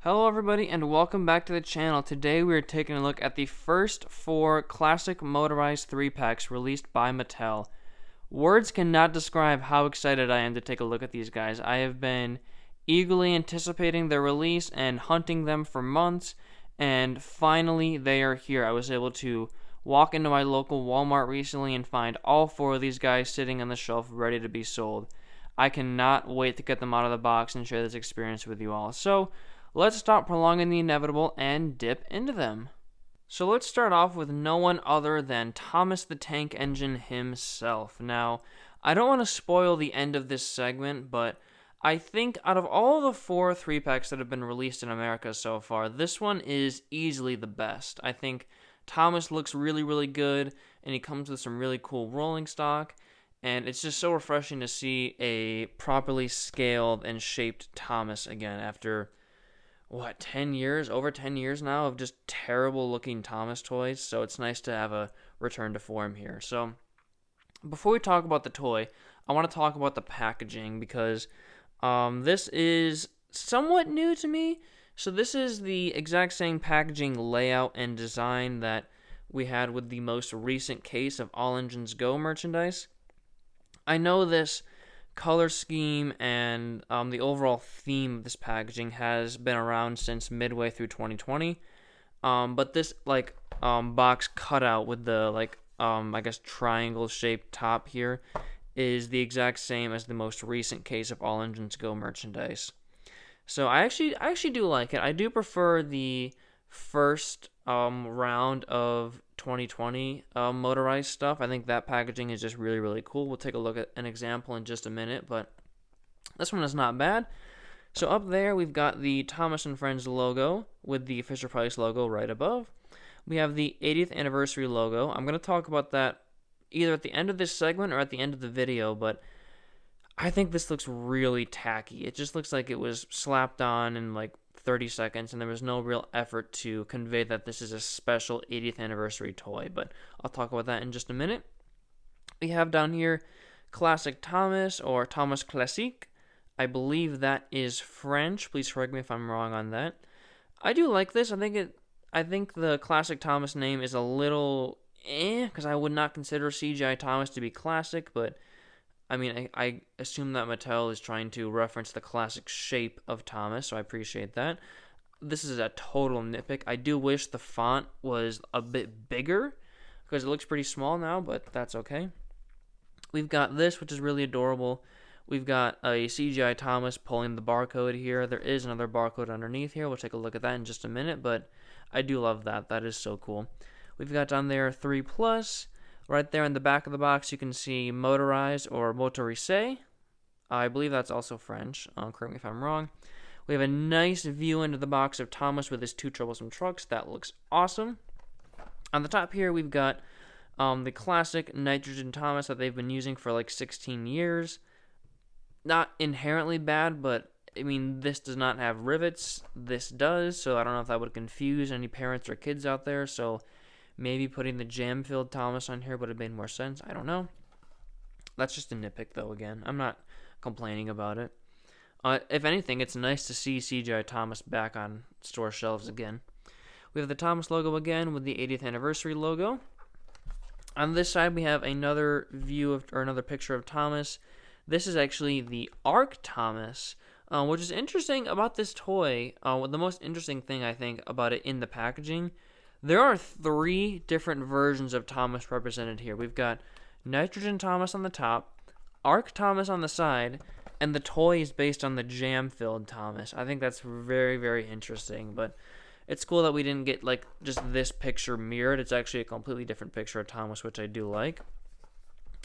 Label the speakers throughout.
Speaker 1: Hello everybody and welcome back to the channel. Today we are taking a look at the first 4 classic motorized 3-packs released by Mattel. Words cannot describe how excited I am to take a look at these guys. I have been eagerly anticipating their release and hunting them for months, and finally they are here. I was able to walk into my local Walmart recently and find all 4 of these guys sitting on the shelf ready to be sold. I cannot wait to get them out of the box and share this experience with you all. So, let's stop prolonging the inevitable and dip into them. So let's start off with no one other than Thomas the Tank Engine himself. Now, I don't want to spoil the end of this segment, but I think out of all the 4 3-packs that have been released in America so far, this one is easily the best. I think Thomas looks really, really good, and he comes with some really cool rolling stock, and it's just so refreshing to see a properly scaled and shaped Thomas again after 10 years, over 10 years now of just terrible looking Thomas toys, so it's nice to have a return to form here. So, before we talk about the toy, I want to talk about the packaging because this is somewhat new to me. So, this is the exact same packaging layout and design that we had with the most recent case of All Engines Go merchandise. I know this color scheme and the overall theme of this packaging has been around since midway through 2020, but this box cutout with the I guess triangle shaped top here is the exact same as the most recent case of All Engines Go merchandise. So I actually do like it. I do prefer the first round of 2020 motorized stuff. I think that packaging is just really, really cool. We'll take a look at an example in just a minute, but this one is not bad. So up there, we've got the Thomas & Friends logo with the Fisher-Price logo right above. We have the 80th anniversary logo. I'm going to talk about that either at the end of this segment or at the end of the video, but I think this looks really tacky. It just looks like it was slapped on in 30 seconds, and there was no real effort to convey that this is a special 80th anniversary toy, but I'll talk about that in just a minute. We have down here Classic Thomas, or Thomas Classique. I believe that is French. Please correct me if I'm wrong on that. I do like this. I think the Classic Thomas name is a little because I would not consider CGI Thomas to be classic, but I mean, I assume that Mattel is trying to reference the classic shape of Thomas, so I appreciate that. This is a total nitpick. I do wish the font was a bit bigger, because it looks pretty small now, but that's okay. We've got this, which is really adorable. We've got a CGI Thomas pulling the barcode here. There is another barcode underneath here. We'll take a look at that in just a minute, but I do love that. That is so cool. We've got down there 3+. Right there in the back of the box, you can see Motorized or Motorized. I believe that's also French. Correct me if I'm wrong. We have a nice view into the box of Thomas with his 2 troublesome trucks. That looks awesome. On the top here, we've got the classic Nitrogen Thomas that they've been using for 16 years. Not inherently bad, but I mean, this does not have rivets. This does, so I don't know if that would confuse any parents or kids out there, so maybe putting the jam-filled Thomas on here would have made more sense. I don't know. That's just a nitpick, though, again. I'm not complaining about it. If anything, it's nice to see CGI Thomas back on store shelves again. We have the Thomas logo again with the 80th anniversary logo. On this side, we have another another picture of Thomas. This is actually the Arc Thomas, which is interesting about this toy. The most interesting thing, I think, about it in the packaging, there are 3 different versions of Thomas represented here. We've got Nitrogen Thomas on the top, Arc Thomas on the side, and the toy is based on the jam-filled Thomas. I think that's very, very interesting, but it's cool that we didn't get just this picture mirrored. It's actually a completely different picture of Thomas, which I do like.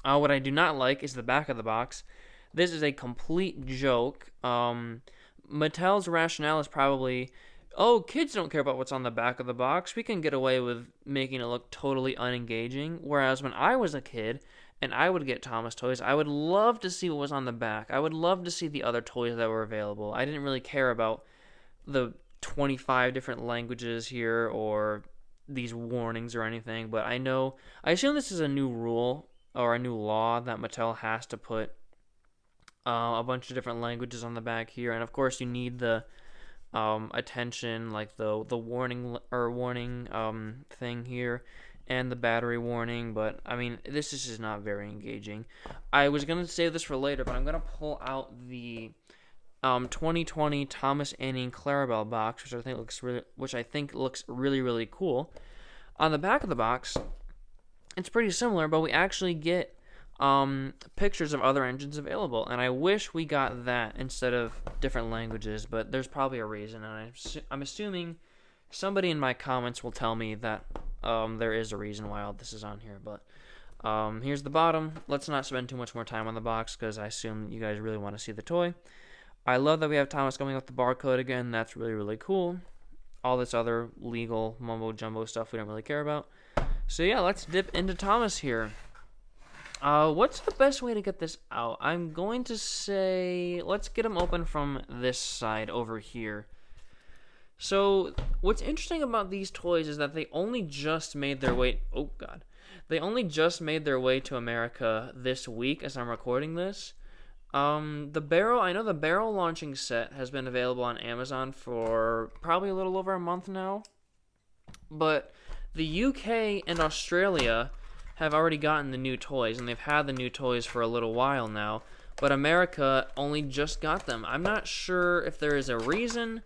Speaker 1: What I do not like is the back of the box. This is a complete joke. Mattel's rationale is probably, oh, kids don't care about what's on the back of the box. We can get away with making it look totally unengaging. Whereas when I was a kid and I would get Thomas toys, I would love to see what was on the back. I would love to see the other toys that were available. I didn't really care about the 25 different languages here or these warnings or anything, but I assume this is a new rule or a new law that Mattel has to put a bunch of different languages on the back here, and of course you need the attention, like the warning thing here, and the battery warning. But I mean, this is just not very engaging. I was gonna save this for later, but I'm gonna pull out the 2020 Thomas Anning Clarabelle box, which I think looks really really cool. On the back of the box, it's pretty similar, but we actually get pictures of other engines available, and I wish we got that instead of different languages, but there's probably a reason, and I'm assuming somebody in my comments will tell me that there is a reason why all this is on here. But here's the bottom. Let's not spend too much more time on the box, because I assume you guys really want to see the toy. I love that we have Thomas coming with the barcode again. That's really, really cool. All this other legal mumbo-jumbo stuff we don't really care about. So yeah, let's dip into Thomas here. What's the best way to get this out? I'm going to say, let's get him open from this side over here. So, what's interesting about these toys is that they only just made their way, they only just made their way to America this week as I'm recording this. I know the barrel launching set has been available on Amazon for probably a little over a month now. But the UK and Australia have already gotten the new toys, and they've had the new toys for a little while now, but America only just got them. I'm not sure if there is a reason.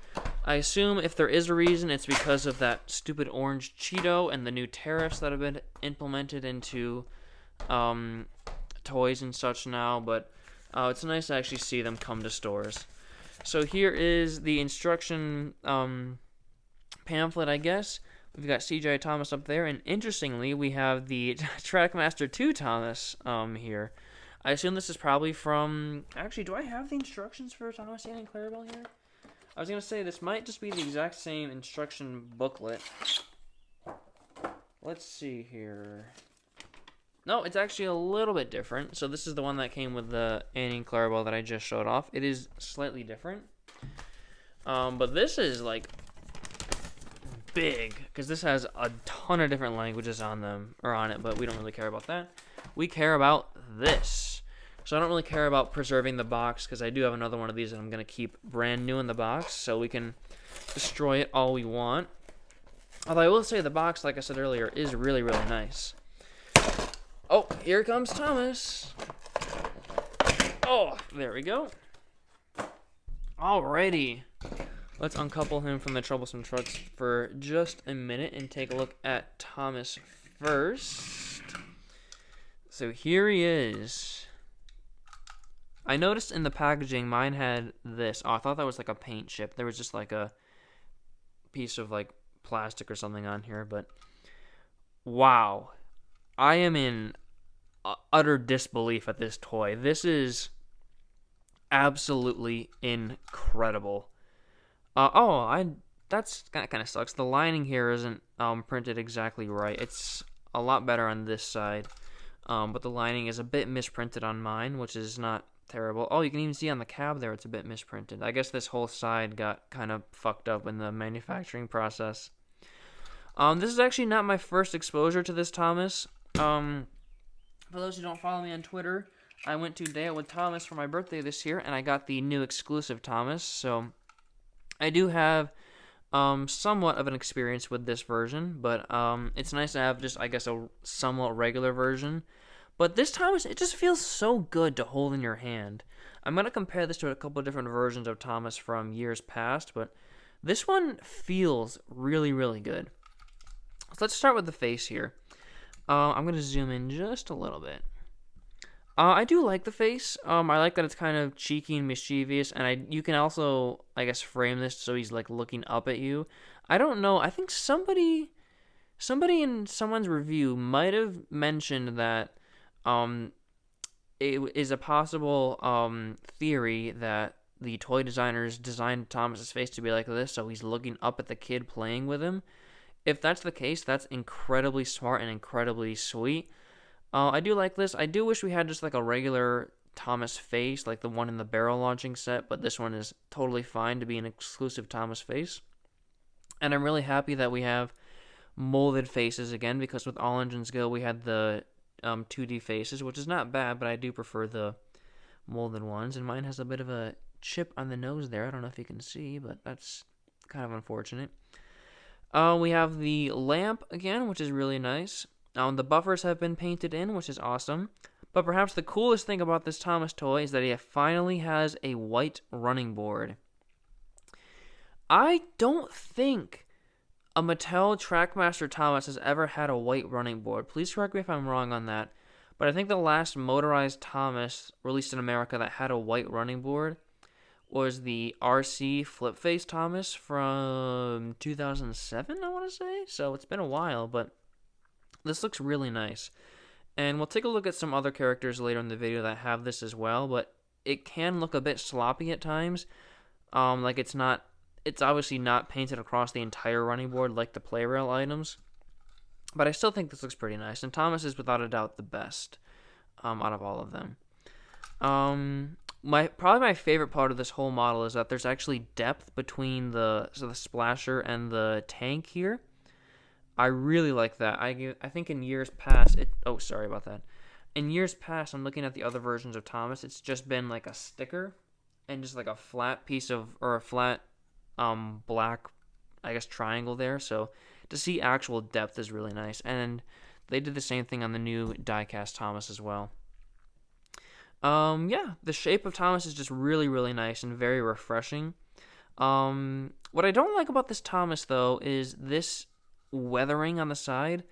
Speaker 1: I assume if there is a reason, it's because of that stupid orange Cheeto and the new tariffs that have been implemented into toys and such now, but it's nice to actually see them come to stores. So here is the instruction pamphlet, I guess. We've got CJ Thomas up there, and interestingly, we have the Trackmaster 2 Thomas here. I assume this is probably from... Actually, do I have the instructions for Thomas Anning Clarabelle here? I was going to say, this might just be the exact same instruction booklet. Let's see here. No, it's actually a little bit different. So this is the one that came with the Anning Clarabelle that I just showed off. It is slightly different. But this is, like, big, because this has a ton of different languages on it, but we don't really care about that. We care about this. So I don't really care about preserving the box, because I do have another one of these that I'm going to keep brand new in the box, so we can destroy it all we want. Although I will say the box, like I said earlier, is really, really nice. Oh, here comes Thomas. Oh, there we go. Alrighty. Let's uncouple him from the troublesome trucks for just a minute and take a look at Thomas first. So here he is. I noticed in the packaging mine had this. Oh, I thought that was like a paint chip. There was just like a piece of like plastic or something on here, but wow. I am in utter disbelief at this toy. This is absolutely incredible. That kind of sucks. The lining here isn't printed exactly right. It's a lot better on this side, but the lining is a bit misprinted on mine, which is not terrible. Oh, you can even see on the cab there it's a bit misprinted. I guess this whole side got kind of fucked up in the manufacturing process. This is actually not my first exposure to this Thomas. For those who don't follow me on Twitter, I went to Day Out with Thomas for my birthday this year, and I got the new exclusive Thomas, so I do have somewhat of an experience with this version, but it's nice to have just, I guess, a somewhat regular version. But this Thomas, it just feels so good to hold in your hand. I'm going to compare this to a couple of different versions of Thomas from years past, but this one feels really, really good. So let's start with the face here. I'm going to zoom in just a little bit. I do like the face. I like that it's kind of cheeky and mischievous, and you can also, I guess, frame this so he's like looking up at you. I don't know. I think somebody in someone's review might have mentioned that it is a possible theory that the toy designers designed Thomas's face to be like this, so he's looking up at the kid playing with him. If that's the case, that's incredibly smart and incredibly sweet. I do like this. I do wish we had just like a regular Thomas face, like the one in the barrel launching set, but this one is totally fine to be an exclusive Thomas face. And I'm really happy that we have molded faces again, because with All Engines Go, we had the 2D faces, which is not bad, but I do prefer the molded ones. And mine has a bit of a chip on the nose there. I don't know if you can see, but that's Kind of unfortunate. We have the lamp again, which is really nice. The buffers have been painted in, which is awesome. But perhaps the coolest thing about this Thomas toy is that he finally has a white running board. I don't think a Mattel Trackmaster Thomas has ever had a white running board. Please correct me if I'm wrong on that. But I think the last Motorized Thomas released in America that had a white running board was the RC Flip Face Thomas from 2007, I want to say. So it's been a while, but this looks really nice. And we'll take a look at some other characters later in the video that have this as well, but it can look a bit sloppy at times. Like it's obviously not painted across the entire running board like the play rail items. But I still think this looks pretty nice. And Thomas is without a doubt the best out of all of them. Probably my favorite part of this whole model is that there's actually depth between the splasher and the tank here. I really like that. I think in years past, sorry about that. In years past, I'm looking at the other versions of Thomas. It's just been like a sticker and just like a flat piece or a flat black, I guess, triangle there. So to see actual depth is really nice. And they did the same thing on the new die-cast Thomas as well. The shape of Thomas is just really, really nice and very refreshing. What I don't like about this Thomas, though, is this weathering on the side.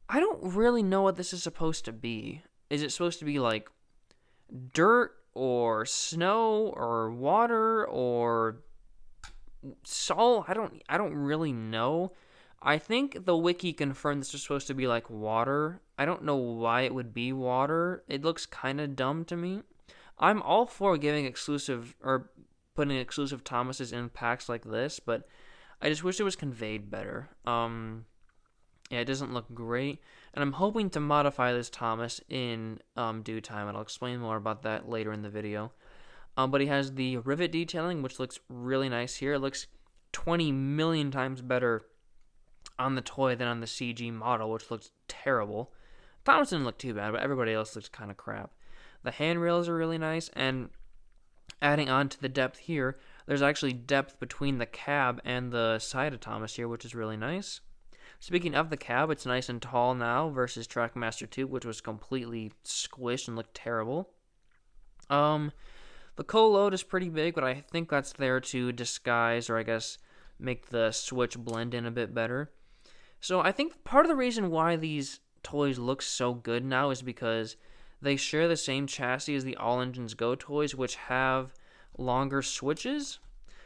Speaker 1: I don't really know what this is supposed to be. Is it supposed to be like dirt or snow or water or salt? I don't really know. I think the wiki confirmed this was supposed to be like water. I don't know why it would be water. It looks kind of dumb to me. I'm all for giving exclusive or putting exclusive Thomases in packs like this, but I just wish it was conveyed better. It doesn't look great, and I'm hoping to modify this Thomas in due time, and I'll explain more about that later in the video. But he has the rivet detailing, which looks really nice here. It looks 20 million times better on the toy than on the CG model, which looks terrible. Thomas didn't look too bad, but everybody else looks kind of crap. The handrails are really nice, and adding on to the depth here, there's actually depth between the cab and the side of Thomas here, which is really nice. Speaking of the cab, it's nice and tall now versus Trackmaster 2, which was completely squished and looked terrible. The co-load is pretty big, but I think that's there to disguise, or I guess make the switch blend in a bit better. So I think part of the reason why these toys look so good now is because they share the same chassis as the All Engines Go toys, which have longer switches.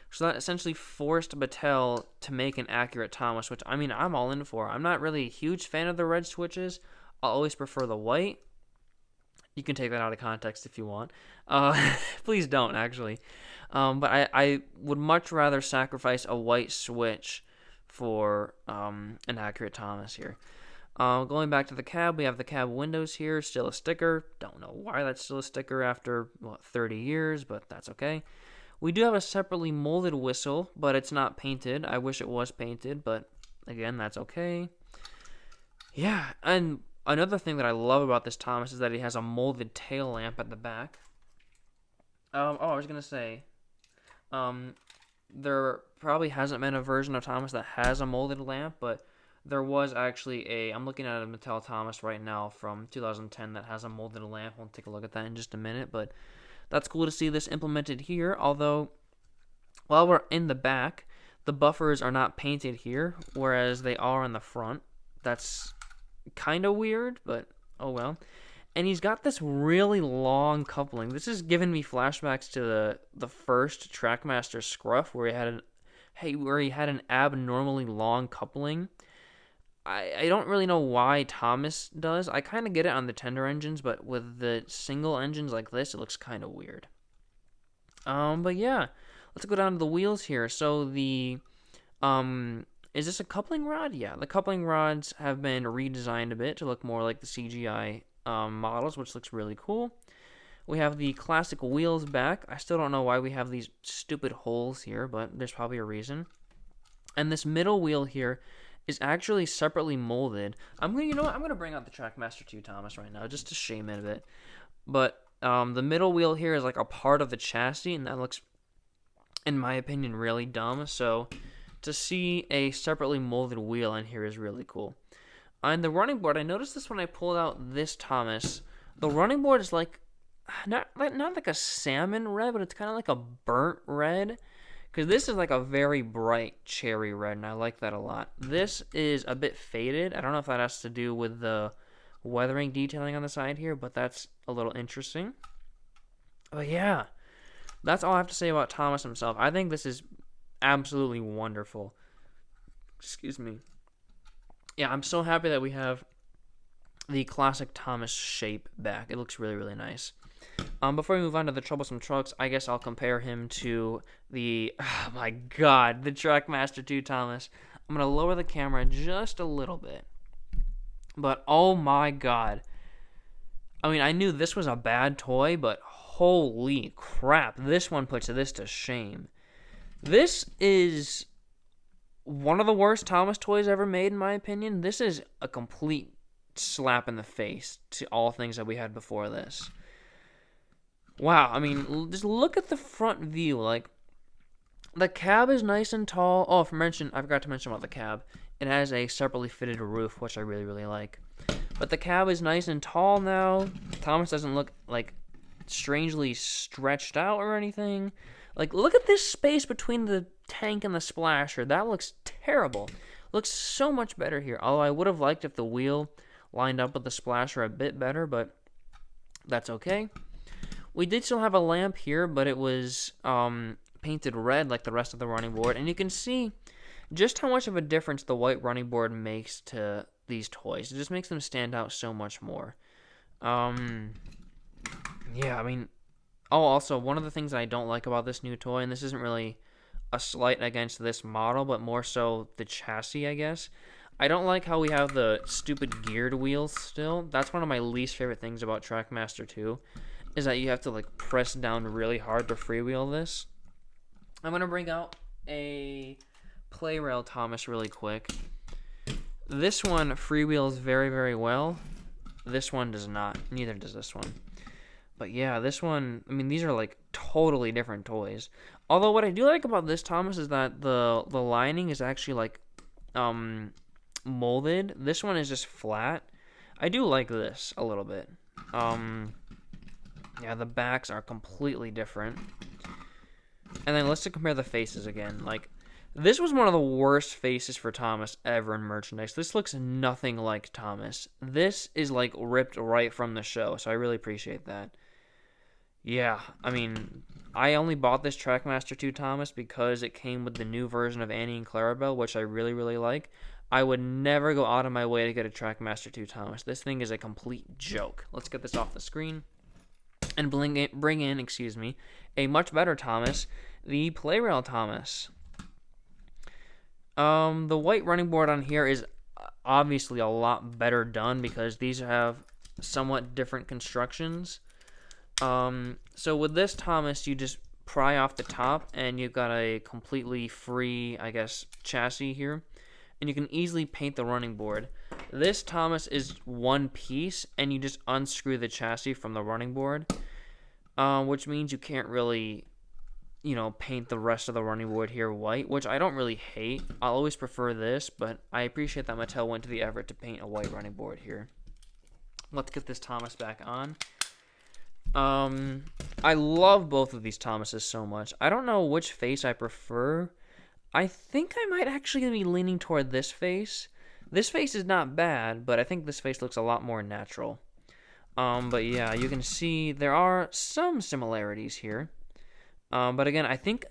Speaker 1: So that essentially forced Mattel to make an accurate Thomas, which, I mean, I'm all in for. I'm not really a huge fan of the red switches. I'll always prefer the white. You can take that out of context if you want. Please don't, actually. But I would much rather sacrifice a white switch for an accurate Thomas here. Going back to the cab, we have the cab windows here, still a sticker. Don't know why that's still a sticker after, 30 years, but that's okay. We do have a separately molded whistle, but it's not painted. I wish it was painted, but again, that's okay. Yeah, and another thing that I love about this Thomas is that he has a molded tail lamp at the back. I was going to say, there probably hasn't been a version of Thomas that has a molded lamp, but there was actually I'm looking at a Mattel Thomas right now from 2010 that has a molded lamp. We'll take a look at that in just a minute, but that's cool to see this implemented here, although while we're in the back, the buffers are not painted here, whereas they are on the front. That's kind of weird, but oh well. And he's got this really long coupling. This is giving me flashbacks to the first Trackmaster Scruff, where he had an abnormally long coupling. I don't really know why Thomas does. I kind of get it on the tender engines, but with the single engines like this, it looks kind of weird. But yeah, let's go down to the wheels here. So the is this a coupling rod? Yeah, the coupling rods have been redesigned a bit to look more like the CGI models, which looks really cool. We have the classic wheels back. I still don't know why we have these stupid holes here, but there's probably a reason. And this middle wheel here is actually separately molded. I'm gonna bring out the Trackmaster 2 Thomas right now just to shame it a bit. But the middle wheel here is like a part of the chassis, and that looks in my opinion, really dumb. So to see a separately molded wheel in here is really cool. On the running board, I noticed this when I pulled out this Thomas. The running board is like not like a salmon red, but it's kind of like a burnt red. Because this is like a very bright cherry red, and I like that a lot. This is a bit faded. I don't know if that has to do with the weathering detailing on the side here, but that's a little interesting. But yeah, that's all I have to say about Thomas himself. I think this is absolutely wonderful. Excuse me. Yeah, I'm so happy that we have the classic Thomas shape back. It looks really, really nice. Before we move on to the troublesome trucks, I guess I'll compare him to the, oh my god, the Trackmaster 2 Thomas. I'm going to lower the camera just a little bit. But oh my god. I mean, I knew this was a bad toy, but holy crap, this one puts this to shame. This is one of the worst Thomas toys ever made, in my opinion. This is a complete slap in the face to all things that we had before this. Wow, I mean, just look at the front view. Like, the cab is nice and tall. Oh, I forgot to mention about the cab. It has a separately fitted roof, which I really, really like. But the cab is nice and tall now. Thomas doesn't look, like, strangely stretched out or anything. Like, look at this space between the tank and the splasher. That looks terrible. Looks so much better here. Although I would have liked if the wheel lined up with the splasher a bit better, but that's okay. We did still have a lamp here, but it was painted red like the rest of the running board. And you can see just how much of a difference the white running board makes to these toys. It just makes them stand out so much more. Yeah, I mean... Oh, also, one of the things I don't like about this new toy, and this isn't really a slight against this model, but more so the chassis, I guess. I don't like how we have the stupid geared wheels still. That's one of my least favorite things about Trackmaster 2, is that you have to, like, press down really hard to freewheel this. I'm going to bring out a Play-Rail Thomas really quick. This one freewheels very, very well. This one does not. Neither does this one. But yeah, this one, I mean, these are like totally different toys. Although what I do like about this Thomas is that the lining is actually like molded. This one is just flat. I do like this a little bit. Yeah, the backs are completely different. And then let's compare the faces again. Like, this was one of the worst faces for Thomas ever in merchandise. This looks nothing like Thomas. This is like ripped right from the show, so I really appreciate that. Yeah, I mean, I only bought this Trackmaster 2 Thomas because it came with the new version of Annie and Clarabelle, which I really, really like. I would never go out of my way to get a Trackmaster 2 Thomas. This thing is a complete joke. Let's get this off the screen and bring in, a much better Thomas, the Play-Rail Thomas. The white running board on here is obviously a lot better done because these have somewhat different constructions. So with this Thomas, you just pry off the top and you've got a completely free, I guess, chassis here. And you can easily paint the running board. This Thomas is one piece and you just unscrew the chassis from the running board. Which means you can't really, paint the rest of the running board here white, which I don't really hate. I'll always prefer this, but I appreciate that Mattel went to the effort to paint a white running board here. Let's get this Thomas back on. I love both of these Thomases so much. I don't know which face I prefer. I think I might actually be leaning toward this face. This face is not bad, but I think this face looks a lot more natural. But yeah, you can see there are some similarities here. But again, I think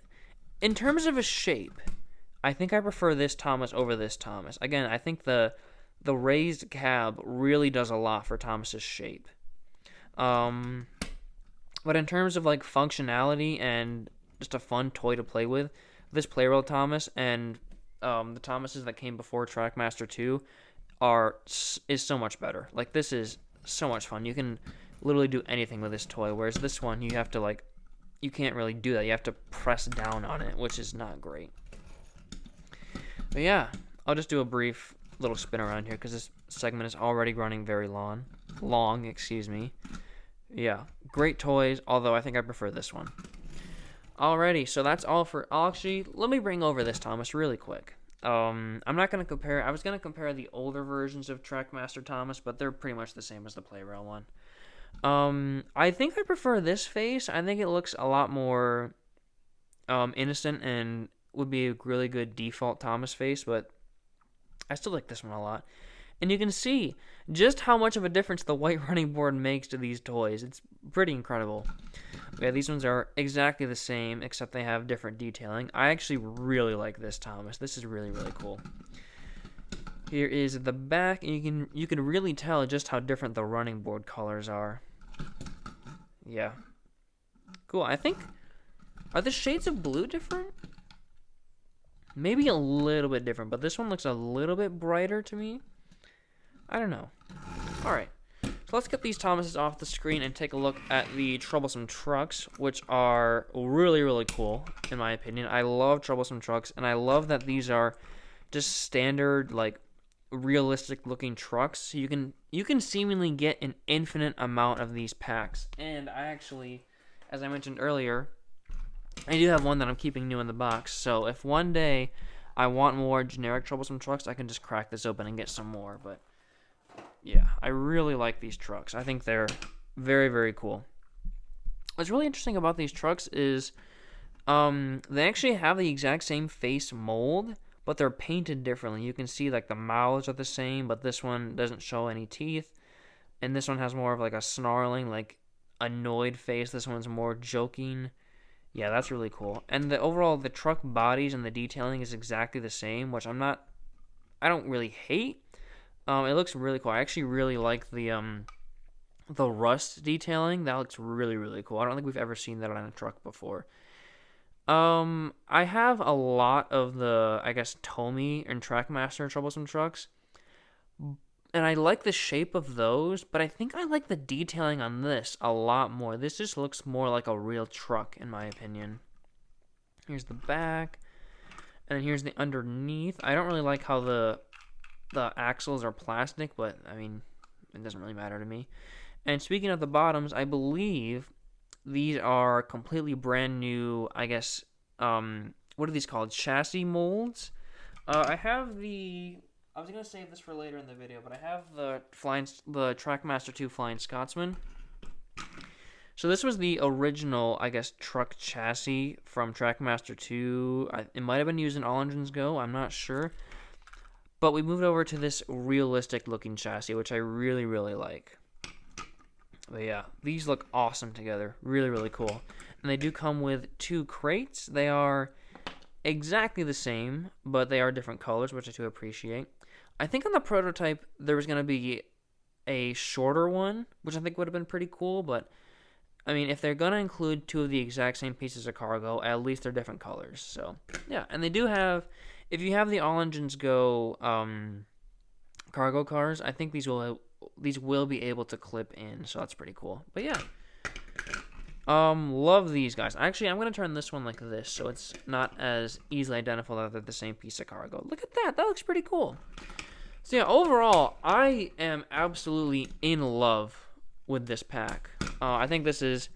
Speaker 1: in terms of a shape, I think I prefer this Thomas over this Thomas. Again, I think the raised cab really does a lot for Thomas's shape. But in terms of like functionality and just a fun toy to play with, this Play-Rail Thomas and the Thomases that came before Trackmaster 2 is so much better. Like, this is so much fun. You can literally do anything with this toy, whereas this one you have to you can't really do that. You have to press down on it, which is not great. But yeah, I'll just do a brief little spin around here because this segment is already running very long. Yeah, great toys, although I think I prefer this one. Alrighty, so that's all for. Actually, let me bring over this Thomas really quick. I'm not gonna compare. I was gonna compare the older versions of Trackmaster Thomas, but they're pretty much the same as the Playrail one. I think I prefer this face. I think it looks a lot more innocent and would be a really good default Thomas face, but I still like this one a lot. And you can see just how much of a difference the white running board makes to these toys. It's pretty incredible. Yeah, these ones are exactly the same, except they have different detailing. I actually really like this Thomas. This is really, really cool. Here is the back, and you can really tell just how different the running board colors are. Yeah. Cool. I think, are the shades of blue different? Maybe a little bit different, but this one looks a little bit brighter to me. I don't know. Alright, so let's get these Thomases off the screen and take a look at the Troublesome Trucks, which are really, really cool, in my opinion. I love Troublesome Trucks, and I love that these are just standard, like, realistic-looking trucks. So you can seemingly get an infinite amount of these packs. And I actually, as I mentioned earlier, I do have one that I'm keeping new in the box. So if one day I want more generic Troublesome Trucks, I can just crack this open and get some more, but yeah, I really like these trucks. I think they're very, very cool. What's really interesting about these trucks is they actually have the exact same face mold, but they're painted differently. You can see like the mouths are the same, but this one doesn't show any teeth. And this one has more of like a snarling, like annoyed face. This one's more joking. Yeah, that's really cool. And the truck bodies and the detailing is exactly the same, which I don't really hate. It looks really cool. I actually really like the rust detailing. That looks really, really cool. I don't think we've ever seen that on a truck before. I have a lot of the, I guess, Tomy and Trackmaster Troublesome Trucks, and I like the shape of those, but I think I like the detailing on this a lot more. This just looks more like a real truck, in my opinion. Here's the back, and then here's the underneath. I don't really like how the axles are plastic, but I mean, it doesn't really matter to me. And speaking of the bottoms, I believe these are completely brand new, I guess, what are these called? Chassis molds. I was going to save this for later in the video, but I have the Trackmaster 2 Flying Scotsman. So this was the original, I guess, truck chassis from Trackmaster 2. It might have been used in All Engines Go, I'm not sure. But we moved over to this realistic looking chassis, which I really, really like. But yeah, these look awesome together. Really, really cool. And they do come with 2 crates. They are exactly the same, but they are different colors, which I do appreciate. I think on the prototype, there was going to be a shorter one, which I think would have been pretty cool. But, I mean, if they're going to include 2 of the exact same pieces of cargo, at least they're different colors. So, yeah. And they do have... If you have the All Engines Go cargo cars, I think these will be able to clip in, so that's pretty cool. But yeah, love these guys. Actually, I'm gonna turn this one like this, so it's not as easily identifiable that they're the same piece of cargo. Look at that. That looks pretty cool. So yeah, overall, I am absolutely in love with this pack. I think this is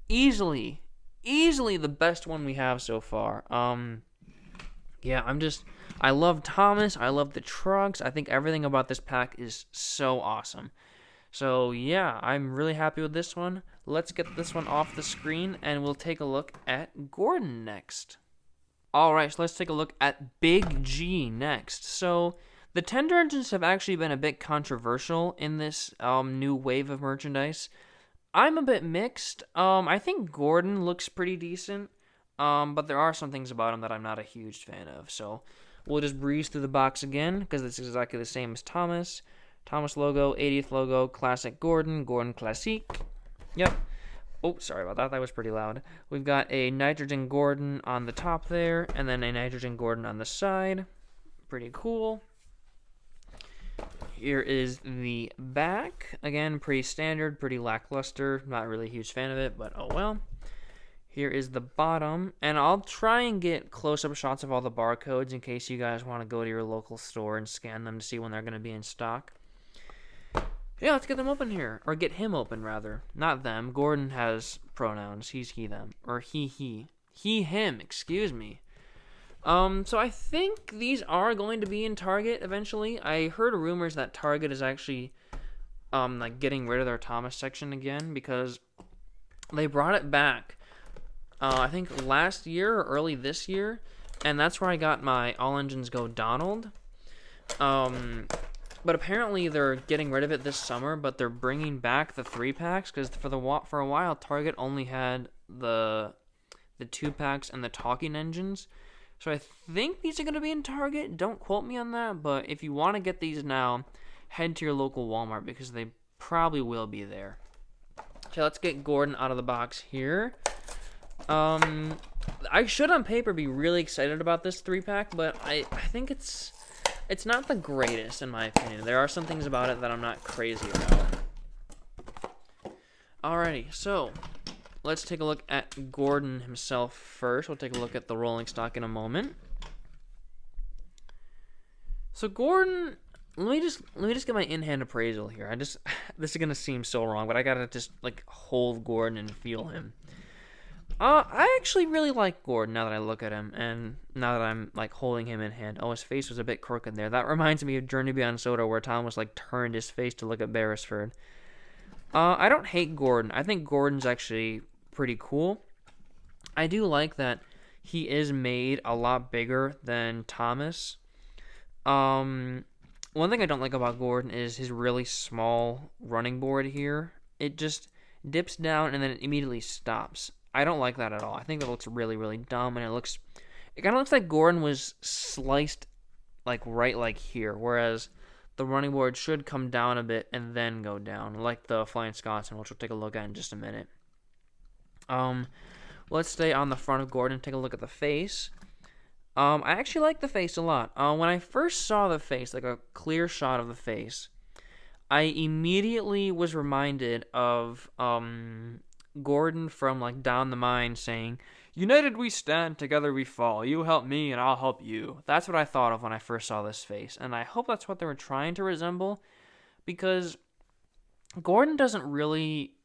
Speaker 1: easily the best one we have so far. Yeah, I love Thomas. I love the trucks. I think everything about this pack is so awesome. So, yeah, I'm really happy with this one. Let's get this one off the screen, and we'll take a look at Gordon next. Alright, so let's take a look at Big G next. So, the tender engines have actually been a bit controversial in this new wave of merchandise. I'm a bit mixed. I think Gordon looks pretty decent. But there are some things about him that I'm not a huge fan of. So we'll just breeze through the box again, because it's exactly the same as Thomas. Thomas logo, 80th logo, Classic Gordon, Gordon Classique. Yep. Oh, sorry about that. That was pretty loud. We've got a Nitrogen Gordon on the top there, and then a Nitrogen Gordon on the side. Pretty cool. Here is the back. Again, pretty standard, pretty lackluster. Not really a huge fan of it, but oh well. Here is the bottom, and I'll try and get close-up shots of all the barcodes in case you guys want to go to your local store and scan them to see when they're going to be in stock. Yeah, let's get them open here, or get him open, rather. Not them. Gordon has pronouns. He's he, them, or he. Him, excuse me. So I think these are going to be in Target eventually. I heard rumors that Target is actually, like getting rid of their Thomas section again because they brought it back, I think last year or early this year, and that's where I got my All Engines Go Donald. But apparently they're getting rid of it this summer, but they're bringing back the 3-packs because for a while Target only had the 2-packs and the talking engines. So I think these are going to be in Target. Don't quote me on that, but if you want to get these now, head to your local Walmart because they probably will be there. So let's get Gordon out of the box here. I should on paper be really excited about this 3-pack, but I think it's not the greatest in my opinion. There are some things about it that I'm not crazy about. Alrighty, so let's take a look at Gordon himself first. We'll take a look at the rolling stock in a moment. So Gordon, let me just get my in-hand appraisal here. This is gonna seem so wrong, but I gotta just like hold Gordon and feel him. I actually really like Gordon now that I look at him, and now that I'm like holding him in hand. Oh, his face was a bit crooked there. That reminds me of Journey Beyond Soda, where Thomas like turned his face to look at Beresford. I don't hate Gordon. I think Gordon's actually pretty cool. I do like that he is made a lot bigger than Thomas. One thing I don't like about Gordon is his really small running board here. It just dips down and then it immediately stops. I don't like that at all. I think that looks really, really dumb, and it kind of looks like Gordon was sliced like right like here, whereas the running board should come down a bit and then go down, like the Flying Scotsman, which we'll take a look at in just a minute. Let's stay on the front of Gordon and take a look at the face. I actually like the face a lot. When I first saw the face, like a clear shot of the face, I immediately was reminded of Gordon from like Down the Mine saying, "United we stand, together we fall. You help me and I'll help you." That's what I thought of when I first saw this face, and I hope that's what they were trying to resemble, because Gordon doesn't really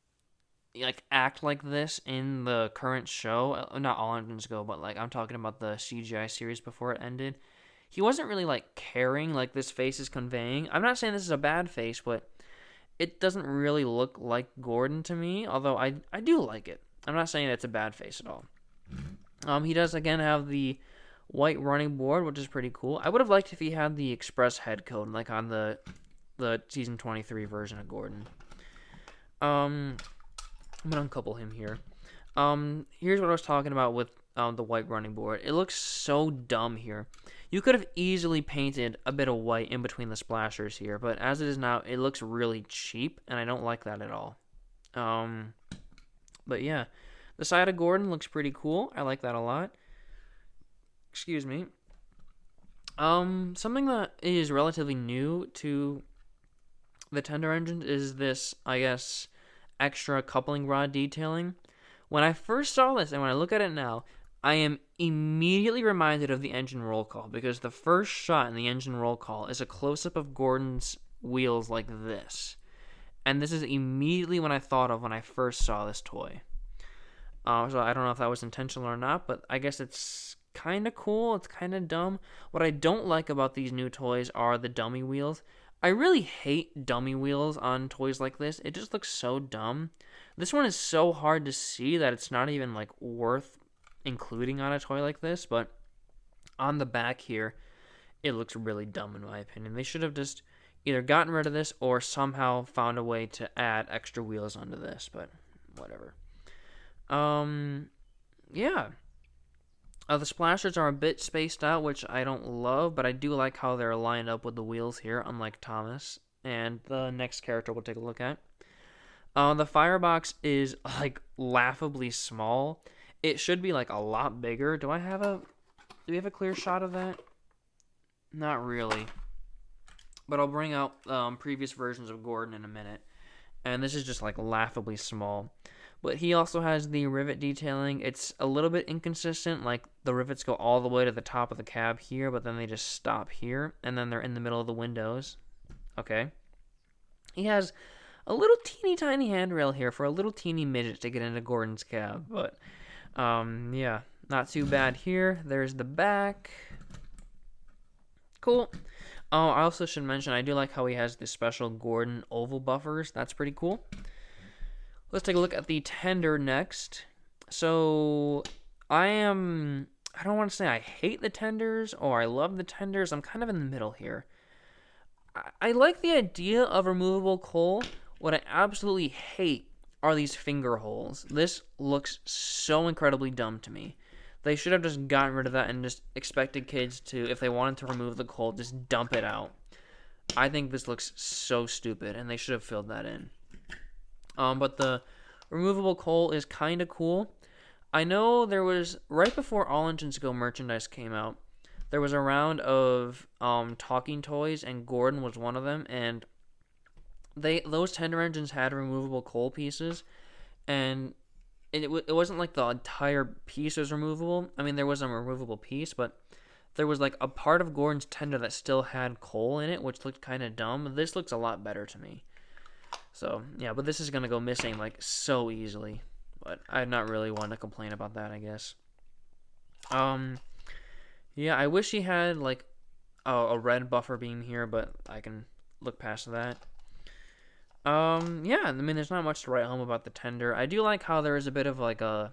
Speaker 1: like act like this in the current show. Not All Engines Go, but like I'm talking about the CGI series before it ended. He wasn't really like caring like this face is conveying. I'm not saying this is a bad face, but it doesn't really look like Gordon to me, although I do like it. I'm not saying it's a bad face at all. He does again have the white running board, which is pretty cool. I would have liked if he had the express head code, like on the season 23 version of Gordon. I'm gonna uncouple him here. Here's what I was talking about with the white running board. It looks so dumb here. You could have easily painted a bit of white in between the splashers here, but as it is now, it looks really cheap, and I don't like that at all. But yeah, the side of Gordon looks pretty cool. I like that a lot. Excuse me. Something that is relatively new to the tender engine is this, I guess, extra coupling rod detailing. When I first saw this, and when I look at it now, I am immediately reminded of the engine roll call, because the first shot in the engine roll call is a close-up of Gordon's wheels like this. And this is immediately what I thought of when I first saw this toy. So I don't know if that was intentional or not, but I guess it's kind of cool. It's kind of dumb. What I don't like about these new toys are the dummy wheels. I really hate dummy wheels on toys like this. It just looks so dumb. This one is so hard to see that it's not even like worth including on a toy like this, but on the back here, it looks really dumb in my opinion. They should have just either gotten rid of this or somehow found a way to add extra wheels onto this, but whatever. Yeah. The splashers are a bit spaced out, which I don't love, but I do like how they're lined up with the wheels here, unlike Thomas and the next character we'll take a look at. The firebox is like laughably small. It should be like a lot bigger. Do we have a clear shot of that? Not really. But I'll bring out previous versions of Gordon in a minute. And this is just like laughably small. But he also has the rivet detailing. It's a little bit inconsistent. Like the rivets go all the way to the top of the cab here, but then they just stop here. And then they're in the middle of the windows. Okay. He has a little teeny tiny handrail here for a little teeny midget to get into Gordon's cab. But yeah, Not too bad here. There's the back. Cool. Oh, I also should mention, I do like how he has the special Gordon oval buffers. That's pretty cool. Let's take a look at the tender next. So, I don't want to say I hate the tenders or I love the tenders. I'm kind of in the middle here. I like the idea of removable coal. What I absolutely hate are these finger holes. This looks so incredibly dumb to me. They should have just gotten rid of that and just expected kids to, if they wanted to remove the coal, just dump it out. I think this looks so stupid, and they should have filled that in. But the removable coal is kind of cool. I know there was, right before All Engines Go merchandise came out, there was a round of talking toys, and Gordon was one of them, and those tender engines had removable coal pieces, and it wasn't like the entire piece was removable. I mean, there was a removable piece, but there was like a part of Gordon's tender that still had coal in it, which looked kind of dumb. This looks a lot better to me. So, yeah, but this is going to go missing like so easily. But I'm not really one to complain about that, I guess. Yeah, I wish he had like a red buffer beam here, but I can look past that. Yeah, I mean, there's not much to write home about the tender. I do like how there is a bit of like a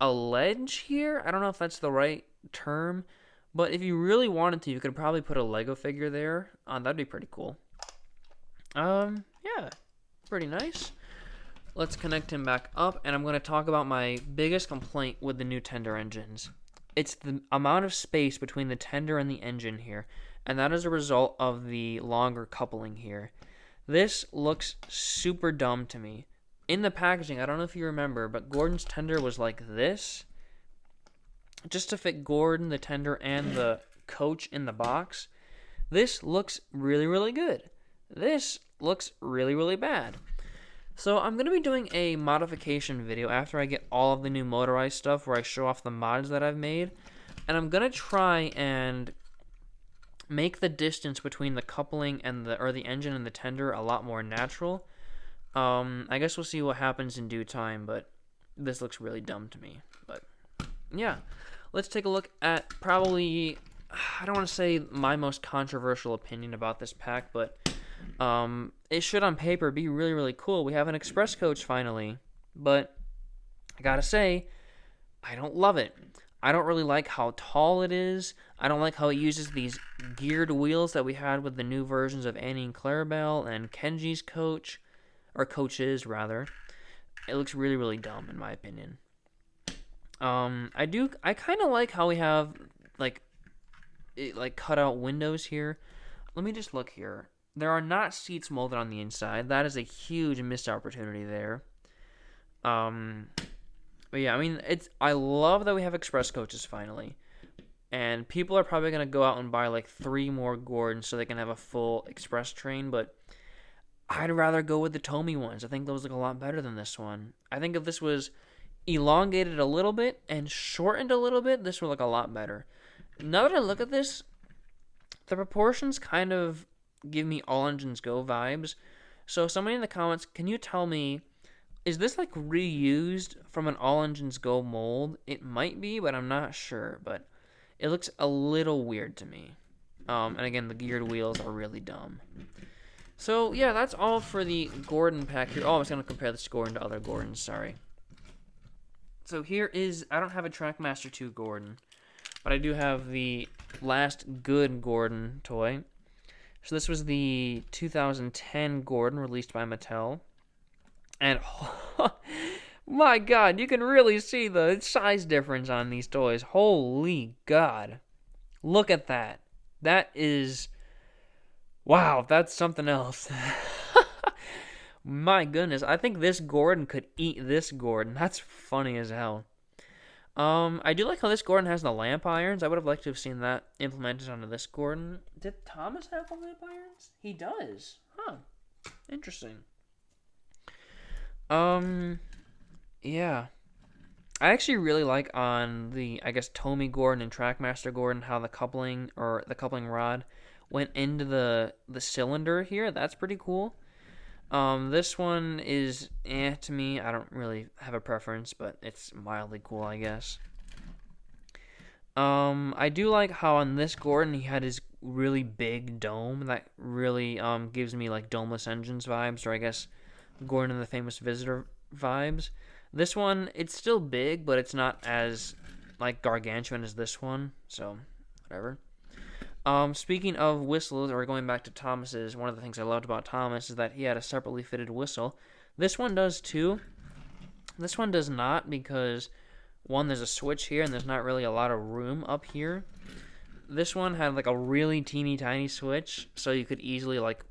Speaker 1: ledge here. I don't know if that's the right term, but if you really wanted to, you could probably put a Lego figure there. That'd be pretty cool. Yeah, pretty nice. Let's connect him back up, and I'm going to talk about my biggest complaint with the new tender engines. It's the amount of space between the tender and the engine here, and that is a result of the longer coupling here. This looks super dumb to me. In the packaging, I don't know if you remember, but Gordon's tender was like this, just to fit Gordon, the tender, and the coach in the box. This looks really, really good. This looks really, really bad. So I'm going to be doing a modification video after I get all of the new motorized stuff where I show off the mods that I've made. And I'm going to try and make the distance between the coupling and the engine and the tender a lot more natural. I guess we'll see what happens in due time, but this looks really dumb to me. But yeah, let's take a look at probably, I don't want to say my most controversial opinion about this pack, but it should on paper be really, really cool. We have an express coach finally, but I gotta say, I don't love it. I don't really like how tall it is. I don't like how it uses these geared wheels that we had with the new versions of Annie and Clarabelle and Kenji's coach, or coaches rather. It looks really, really dumb in my opinion. I kind of like how we have like cut out windows here. Let me just look here. There are not seats molded on the inside. That is a huge missed opportunity there. But yeah, I mean, I love that we have express coaches finally. And people are probably going to go out and buy like 3 more Gordons so they can have a full express train, but I'd rather go with the Tomy ones. I think those look a lot better than this one. I think if this was elongated a little bit and shortened a little bit, this would look a lot better. Now that I look at this, the proportions kind of give me All Engines Go vibes. So somebody in the comments, can you tell me, is this like reused from an All Engines Go mold? It might be, but I'm not sure. But it looks a little weird to me. And again, the geared wheels are really dumb. So yeah, that's all for the Gordon pack here. Oh, I was going to compare this Gordon to other Gordons, sorry. So here is, I don't have a Trackmaster 2 Gordon, but I do have the last good Gordon toy. So this was the 2010 Gordon released by Mattel. And oh, my God, you can really see the size difference on these toys. Holy God. Look at that. That is, wow, that's something else. My goodness, I think this Gordon could eat this Gordon. That's funny as hell. I do like how this Gordon has the lamp irons. I would have liked to have seen that implemented onto this Gordon. Did Thomas have the lamp irons? He does. Huh. Interesting. Yeah. I actually really like on the, I guess, Tomy Gordon and Trackmaster Gordon how the coupling rod went into the cylinder here. That's pretty cool. This one is to me. I don't really have a preference, but it's mildly cool, I guess. I do like how on this Gordon he had his really big dome that really gives me like domeless engines vibes, or I guess Gordon and the Famous Visitor vibes. This one, it's still big, but it's not as like gargantuan as this one, so whatever. Speaking of whistles, or going back to Thomas's, one of the things I loved about Thomas is that he had a separately fitted whistle. This one does too. This one does not because, one, there's a switch here and there's not really a lot of room up here. This one had like a really teeny tiny switch, so you could easily like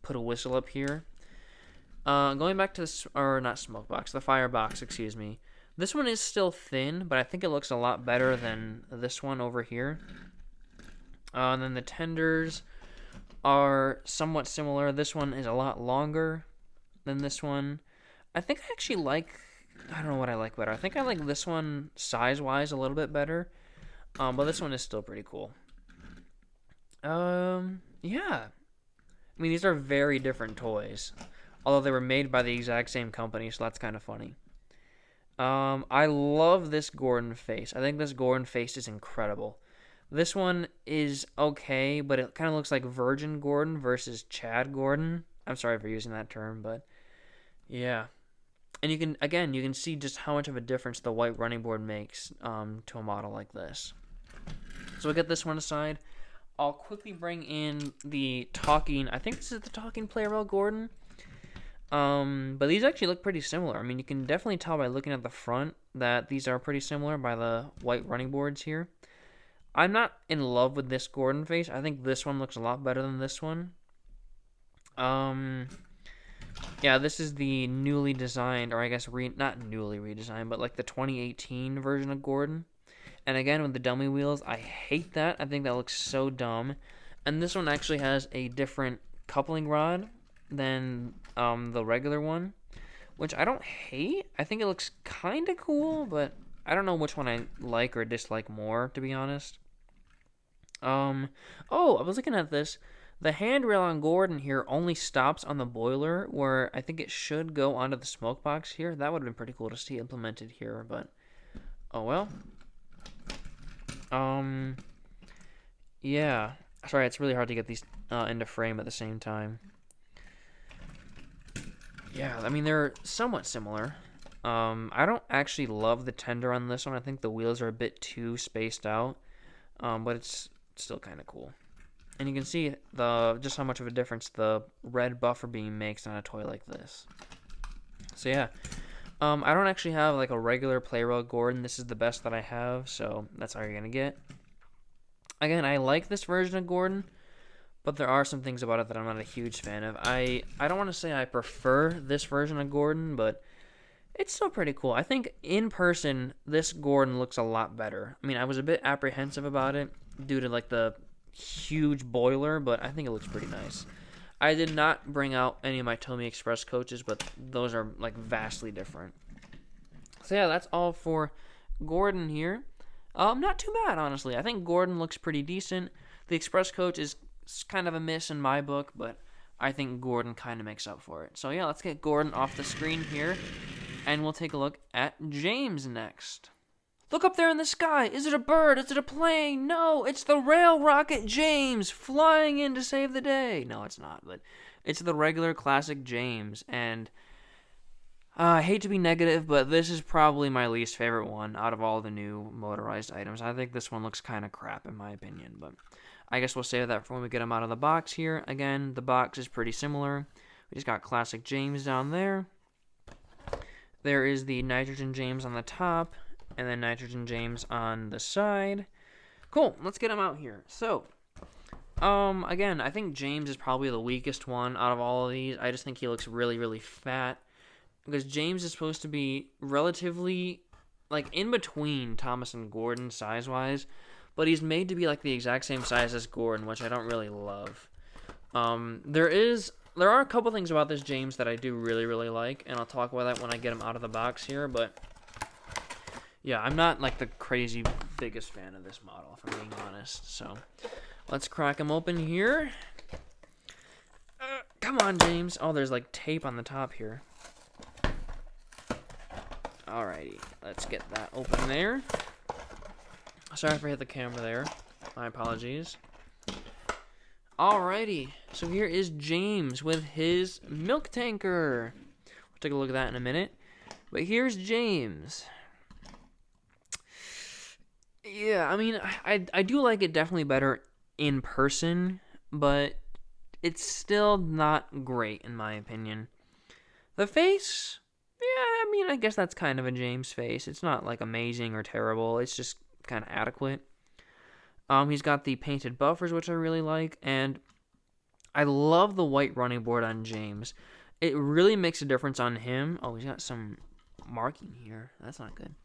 Speaker 1: put a whistle up here. Going back to this, or not smoke box, the firebox, excuse me. This one is still thin, but I think it looks a lot better than this one over here. And then the tenders are somewhat similar. This one is a lot longer than this one. I think I actually like, I don't know what I like better. I think I like this one size-wise a little bit better. But this one is still pretty cool. Yeah. I mean, these are very different toys. Although they were made by the exact same company, so that's kind of funny. I love this Gordon face. I think this Gordon face is incredible. This one is okay, but it kind of looks like Virgin Gordon versus Chad Gordon. I'm sorry for using that term, but yeah. And you can see just how much of a difference the white running board makes to a model like this. So we'll get this one aside. I'll quickly bring in the talking, I think this is the talking Playrel Gordon. But these actually look pretty similar. I mean, you can definitely tell by looking at the front that these are pretty similar by the white running boards here. I'm not in love with this Gordon face. I think this one looks a lot better than this one. Yeah, this is the newly designed, or I guess not newly redesigned, but like the 2018 version of Gordon. And again, with the dummy wheels, I hate that. I think that looks so dumb. And this one actually has a different coupling rod than the regular one, which I don't hate. I think it looks kind of cool, but I don't know which one I like or dislike more, to be honest. Oh, I was looking at this. The handrail on Gordon here only stops on the boiler, where I think it should go onto the smoke box here. That would have been pretty cool to see implemented here, but oh well. Yeah. Sorry, it's really hard to get these into frame at the same time. Yeah, I mean, they're somewhat similar. I don't actually love the tender on this one. I think the wheels are a bit too spaced out, but it's still kind of cool. And you can see just how much of a difference the red buffer beam makes on a toy like this. So yeah, I don't actually have like a regular Playrel Gordon. This is the best that I have, so that's all you're gonna get. Again, I like this version of Gordon, but there are some things about it that I'm not a huge fan of. I don't want to say I prefer this version of Gordon, but it's still pretty cool. I think in person, this Gordon looks a lot better. I mean, I was a bit apprehensive about it due to like the huge boiler, but I think it looks pretty nice. I did not bring out any of my Tomy Express coaches, but those are like vastly different. So yeah, that's all for Gordon here. Not too bad, honestly. I think Gordon looks pretty decent. The Express coach is kind of a miss in my book, but I think Gordon kind of makes up for it. So yeah, let's get Gordon off the screen here, and we'll take a look at James next. Look up there in the sky. Is it a bird? Is it a plane? No, it's the rail rocket James flying in to save the day. No, it's not, but it's the regular classic James. And I hate to be negative, but this is probably my least favorite one out of all the new motorized items. I think this one looks kind of crap in my opinion, but I guess we'll save that for when we get them out of the box here. Again, the box is pretty similar. We just got classic James down there. There is the Nitrogen James on the top, and then Nitrogen James on the side. Cool, let's get him out here. So, again, I think James is probably the weakest one out of all of these. I just think he looks really, really fat. Because James is supposed to be relatively, like, in between Thomas and Gordon size-wise. But he's made to be, like, the exact same size as Gordon, which I don't really love. There are a couple things about this James that I do really, really like. And I'll talk about that when I get him out of the box here, but yeah, I'm not like the crazy biggest fan of this model, if I'm being honest. So let's crack him open here. Come on, James. Oh, there's like tape on the top here. Alrighty, let's get that open there. Sorry if I hit the camera there. My apologies. Alrighty, so here is James with his milk tanker. We'll take a look at that in a minute. But here's James. Yeah, I mean, I do like it definitely better in person, but it's still not great in my opinion. The face, yeah, I mean, I guess that's kind of a James face. It's not like amazing or terrible. It's just kind of adequate. He's got the painted buffers, which I really like, and I love the white running board on James. It really makes a difference on him. Oh, he's got some marking here. That's not good.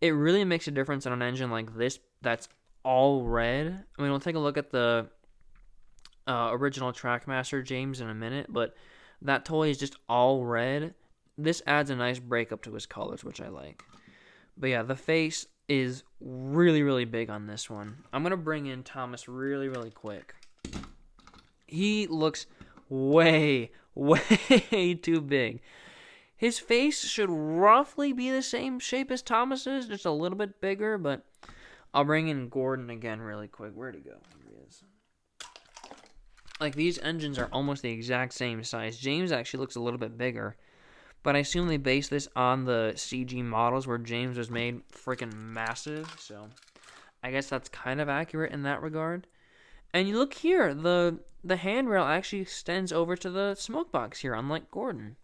Speaker 1: It really makes a difference on an engine like this that's all red. I mean, we'll take a look at the original Trackmaster James in a minute, but that toy is just all red. This adds a nice breakup to his colors, which I like. But yeah, the face is really, really big on this one. I'm going to bring in Thomas really, really quick. He looks way, way too big. His face should roughly be the same shape as Thomas's, just a little bit bigger, but I'll bring in Gordon again really quick. Where'd he go? Here he is. Like, these engines are almost the exact same size. James actually looks a little bit bigger. But I assume they based this on the CG models where James was made freaking massive. So I guess that's kind of accurate in that regard. And you look here, the handrail actually extends over to the smoke box here, unlike Gordon.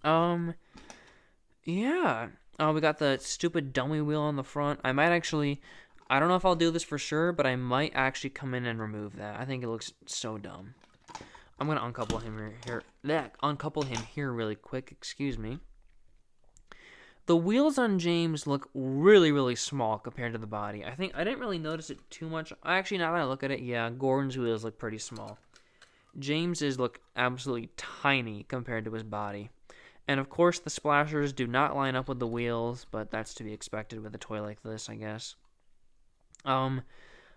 Speaker 1: Yeah. We got the stupid dummy wheel on the front. I don't know if I'll do this for sure, but I might actually come in and remove that. I think it looks so dumb. I'm gonna uncouple him here really quick. Excuse me. The wheels on James look really, really small compared to the body. I didn't really notice it too much. Actually, now that I look at it, yeah, Gordon's wheels look pretty small. James's look absolutely tiny compared to his body. And of course, the splashers do not line up with the wheels, but that's to be expected with a toy like this, I guess.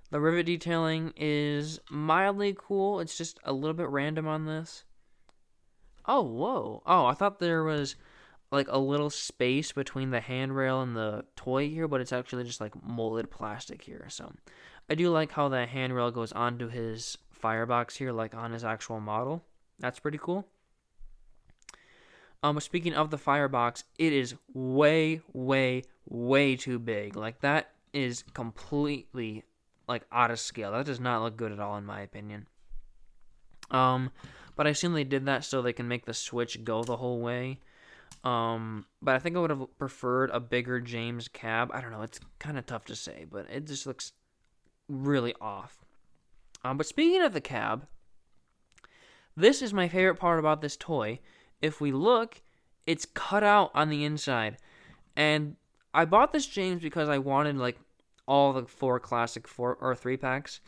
Speaker 1: The rivet detailing is mildly cool. It's just a little bit random on this. Oh, whoa. Oh, I thought there was like a little space between the handrail and the toy here, but it's actually just like molded plastic here. So I do like how the handrail goes onto his firebox here, like on his actual model. That's pretty cool. Speaking of the firebox, it is way, way, way too big. Like, that is completely like out of scale. That does not look good at all in my opinion. But I assume they did that so they can make the switch go the whole way. But I think I would have preferred a bigger James cab. I don't know, it's kind of tough to say, but it just looks really off. But speaking of the cab, this is my favorite part about this toy. If we look, it's cut out on the inside. And I bought this James because I wanted like all the 4 classic 4 or 3 packs,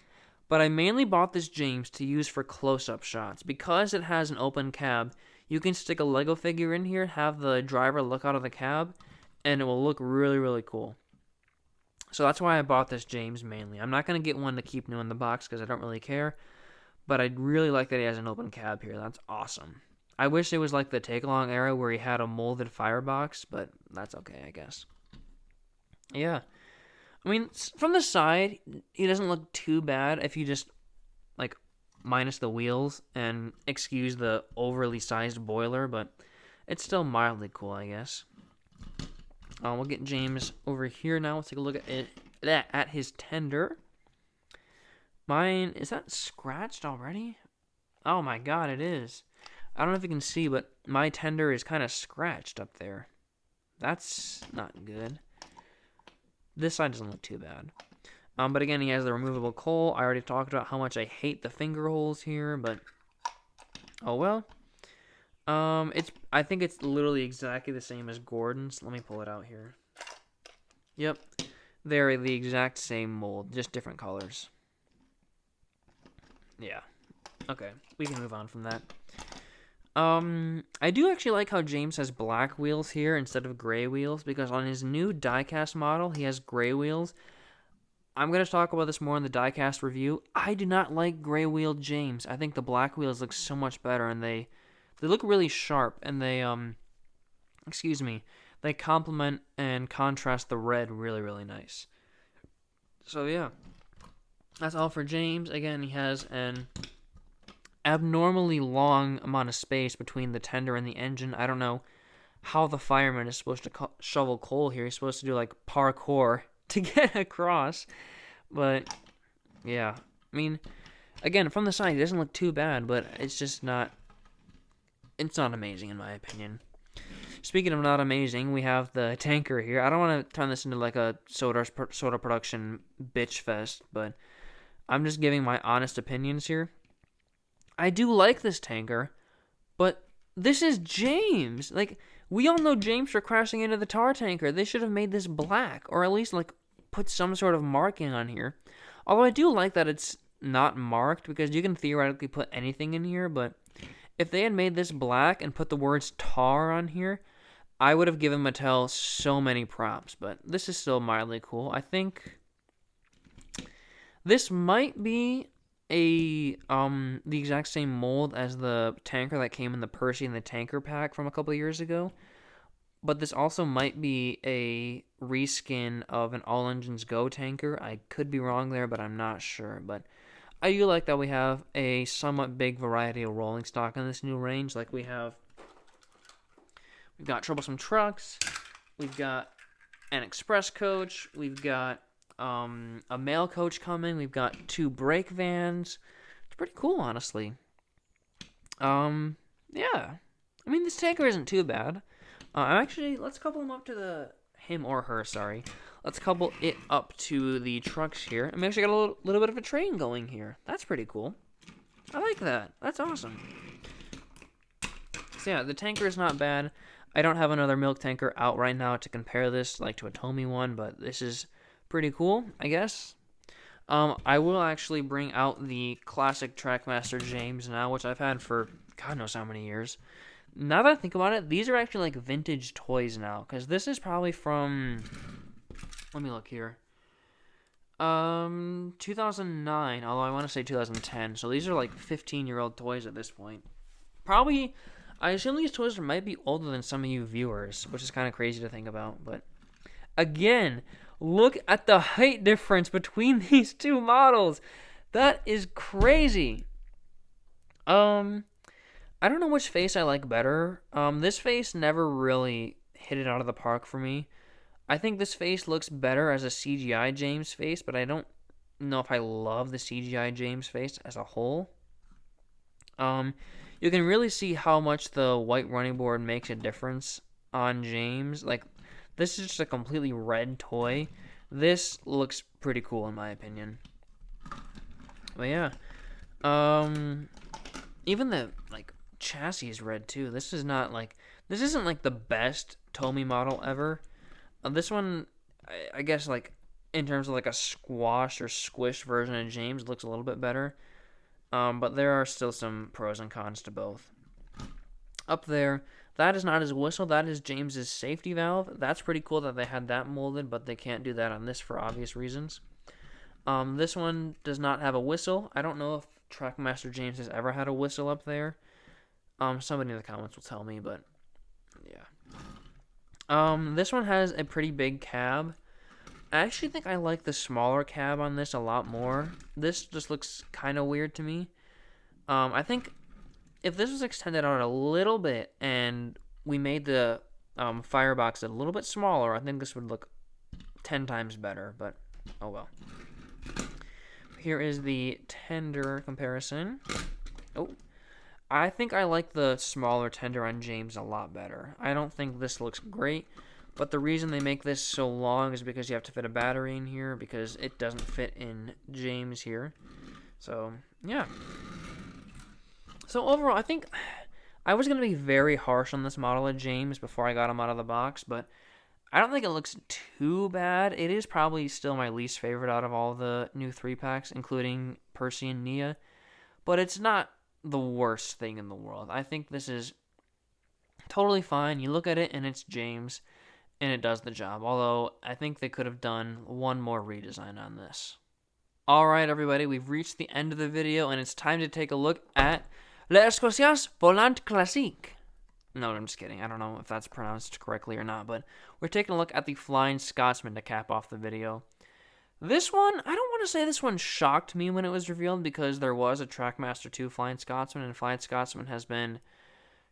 Speaker 1: but I mainly bought this James to use for close-up shots. Because it has an open cab, you can stick a Lego figure in here, have the driver look out of the cab, and it will look really, really cool. So that's why I bought this James mainly. I'm not going to get one to keep new in the box because I don't really care, but I really like that he has an open cab here. That's awesome. I wish it was like the Take-Along era where he had a molded firebox, but that's okay, I guess. Yeah. I mean, from the side, he doesn't look too bad if you just, like, minus the wheels and excuse the overly sized boiler, but it's still mildly cool, I guess. We'll get James over here now. Let's take a look at his tender. Mine, is that scratched already? Oh my god, it is. I don't know if you can see, but my tender is kind of scratched up there. That's not good. This side doesn't look too bad. But again, he has the removable coal. I already talked about how much I hate the finger holes here, but oh well. I think it's literally exactly the same as Gordon's. Let me pull it out here. Yep. They're the exact same mold, just different colors. Yeah. Okay, we can move on from that. I do actually like how James has black wheels here instead of gray wheels, because on his new diecast model, he has gray wheels. I'm going to talk about this more in the diecast review. I do not like gray wheeled James. I think the black wheels look so much better, and they look really sharp, and they complement and contrast the red really, really nice. So yeah, that's all for James. Again, he has an abnormally long amount of space between the tender and the engine. I don't know how the fireman is supposed to shovel coal here. He's supposed to do like parkour to get across. But yeah, I mean, again, from the side, it doesn't look too bad, but it's just not. It's not amazing in my opinion. Speaking of not amazing, we have the tanker here. I don't want to turn this into like a soda production bitch fest, but I'm just giving my honest opinions here. I do like this tanker, but this is James. Like, we all know James for crashing into the tar tanker. They should have made this black, or at least like put some sort of marking on here. Although I do like that it's not marked, because you can theoretically put anything in here, but if they had made this black and put the words tar on here, I would have given Mattel so many props, but this is still mildly cool. I think this might be the exact same mold as the tanker that came in the Percy and the Tanker pack from a couple years ago, but this also might be a reskin of an All Engines Go tanker. I could be wrong there, but I'm not sure. But I do like that we have a somewhat big variety of rolling stock in this new range. Like we've got Troublesome Trucks, we've got an Express Coach, we've got a mail coach coming, we've got 2 brake vans. It's pretty cool, honestly. Yeah. I mean, this tanker isn't too bad. Let's couple him or her, sorry. Let's couple it up to the trucks here. And we actually got a little bit of a train going here. That's pretty cool. I like that. That's awesome. So yeah, the tanker is not bad. I don't have another milk tanker out right now to compare this like to a Tomy one, but this is pretty cool, I guess. I will actually bring out the classic Trackmaster James now, which I've had for God knows how many years. Now that I think about it, these are actually like vintage toys now, because this is probably from, let me look here, 2009, although I want to say 2010, so these are like 15-year-old toys at this point. Probably, I assume these toys might be older than some of you viewers, which is kind of crazy to think about, but again, look at the height difference between these two models. That is crazy. I don't know which face I like better. This face never really hit it out of the park for me. I think this face looks better as a CGI James face, but I don't know if I love the CGI James face as a whole. You can really see how much the white running board makes a difference on James. Like, this is just a completely red toy. This looks pretty cool in my opinion. But yeah. Even the, like, chassis is red too. This isn't like the best Tomy model ever. This one, I guess, like, in terms of like a squashed or squished version of James, looks a little bit better. But there are still some pros and cons to both. Up there, that is not his whistle. That is James's safety valve. That's pretty cool that they had that molded, but they can't do that on this for obvious reasons. This one does not have a whistle. I don't know if Trackmaster James has ever had a whistle up there. Somebody in the comments will tell me, but yeah. This one has a pretty big cab. I actually think I like the smaller cab on this a lot more. This just looks kind of weird to me. I think if this was extended out a little bit and we made the firebox a little bit smaller, I think this would look 10 times better, but oh well. Here is the tender comparison. Oh, I think I like the smaller tender on James a lot better. I don't think this looks great, but the reason they make this so long is because you have to fit a battery in here, because it doesn't fit in James here. So, yeah. So overall, I think I was going to be very harsh on this model of James before I got him out of the box, but I don't think it looks too bad. It is probably still my least favorite out of all the new 3-packs, including Percy and Nia, but it's not the worst thing in the world. I think this is totally fine. You look at it and it's James, and it does the job, although I think they could have done one more redesign on this. Alright everybody, we've reached the end of the video, and it's time to take a look at l'Escocias Volant Classique. No, I'm just kidding. I don't know if that's pronounced correctly or not, but we're taking a look at the Flying Scotsman to cap off the video. This one, I don't want to say this one shocked me when it was revealed because there was a Trackmaster 2 Flying Scotsman, and Flying Scotsman has been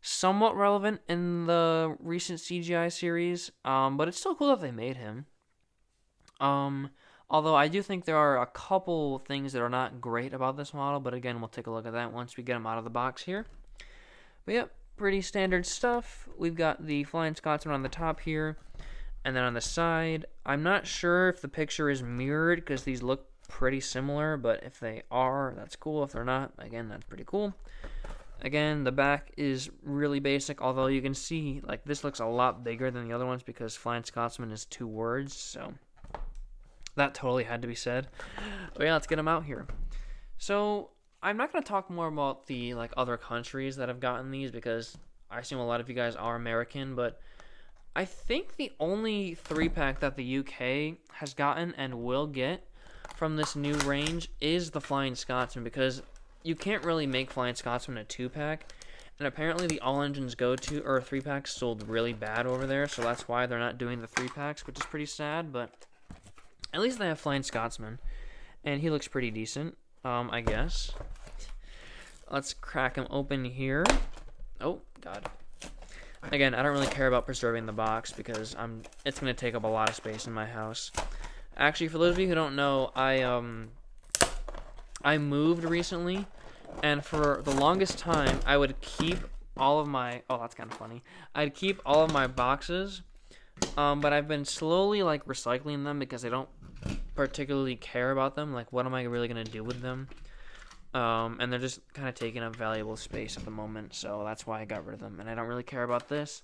Speaker 1: somewhat relevant in the recent CGI series, but it's still cool that they made him. Although I do think there are a couple things that are not great about this model, but again, we'll take a look at that once we get him out of the box here. But yep, pretty standard stuff. We've got the Flying Scotsman on the top here, and then on the side, I'm not sure if the picture is mirrored because these look pretty similar, but if they are, that's cool. If they're not, again, that's pretty cool. Again, the back is really basic, although you can see, like, this looks a lot bigger than the other ones because Flying Scotsman is 2 words, so that totally had to be said. But yeah, let's get them out here. So, I'm not going to talk more about the, like, other countries that have gotten these because I assume a lot of you guys are American, but I think the only 3-pack that the UK has gotten and will get from this new range is the Flying Scotsman because you can't really make Flying Scotsman a 2-pack, and apparently the All Engines Go-To or 3-packs sold really bad over there, so that's why they're not doing the 3-packs, which is pretty sad, but at least they have Flying Scotsman, and he looks pretty decent, I guess. Let's crack him open here. Oh, God. Again, I don't really care about preserving the box because it's going to take up a lot of space in my house. Actually, for those of you who don't know, I moved recently, and for the longest time, I would keep all of my... Oh, that's kind of funny. I'd keep all of my boxes, but I've been slowly, like, recycling them because I don't particularly care about them. Like, what am I really going to do with them? And they're just kind of taking up valuable space at the moment, so that's why I got rid of them. And I don't really care about this.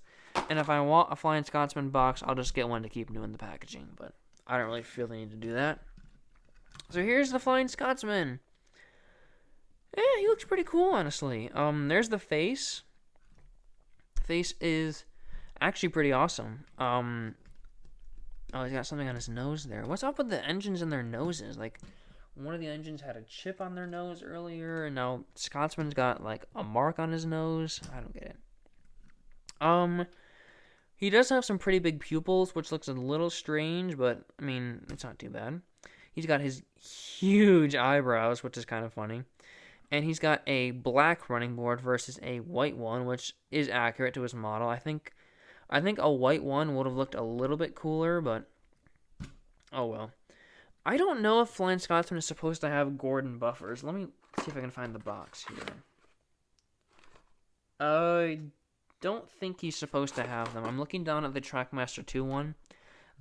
Speaker 1: And if I want a Flying Scotsman box, I'll just get one to keep new in the packaging, but I don't really feel the need to do that. So here's the Flying Scotsman. Yeah, he looks pretty cool, honestly. There's the face. The face is actually pretty awesome. Oh, he's got something on his nose there. What's up with the engines and their noses? Like, one of the engines had a chip on their nose earlier, and now Scotsman's got, like, a mark on his nose. I don't get it. He does have some pretty big pupils, which looks a little strange, but, I mean, it's not too bad. He's got his huge eyebrows, which is kind of funny. And he's got a black running board versus a white one, which is accurate to his model. I think a white one would have looked a little bit cooler, but oh well. I don't know if Flying Scotsman is supposed to have Gordon buffers. Let me see if I can find the box here. I don't think he's supposed to have them. I'm looking down at the Trackmaster 2 one.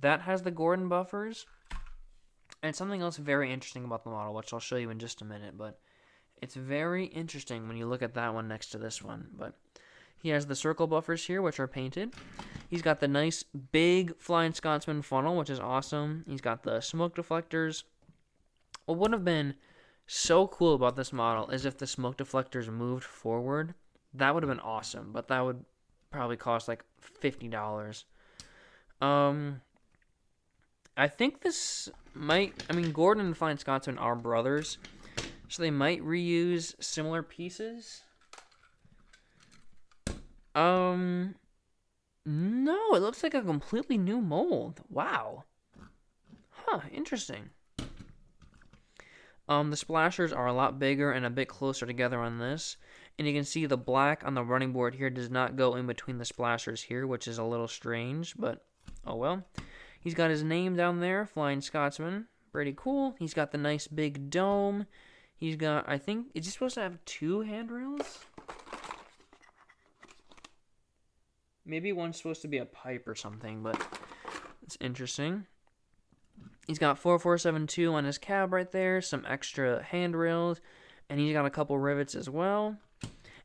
Speaker 1: That has the Gordon buffers. And something else very interesting about the model, which I'll show you in just a minute, but it's very interesting when you look at that one next to this one. But he has the circle buffers here, which are painted. He's got the nice big Flying Scotsman funnel, which is awesome. He's got the smoke deflectors. What would have been so cool about this model is if the smoke deflectors moved forward. That would have been awesome, but that would probably cost like $50. I think this might... I mean, Gordon and Flying Scotsman are brothers, so they might reuse similar pieces. No, it looks like a completely new mold. Wow. Huh, interesting. The splashers are a lot bigger and a bit closer together on this. And you can see the black on the running board here does not go in between the splashers here, which is a little strange, but oh well. He's got his name down there, Flying Scotsman. Pretty cool. He's got the nice big dome. He's got, I think, is he supposed to have 2 handrails? Maybe one's supposed to be a pipe or something, but it's interesting. He's got 4472 on his cab right there, some extra handrails, and he's got a couple rivets as well.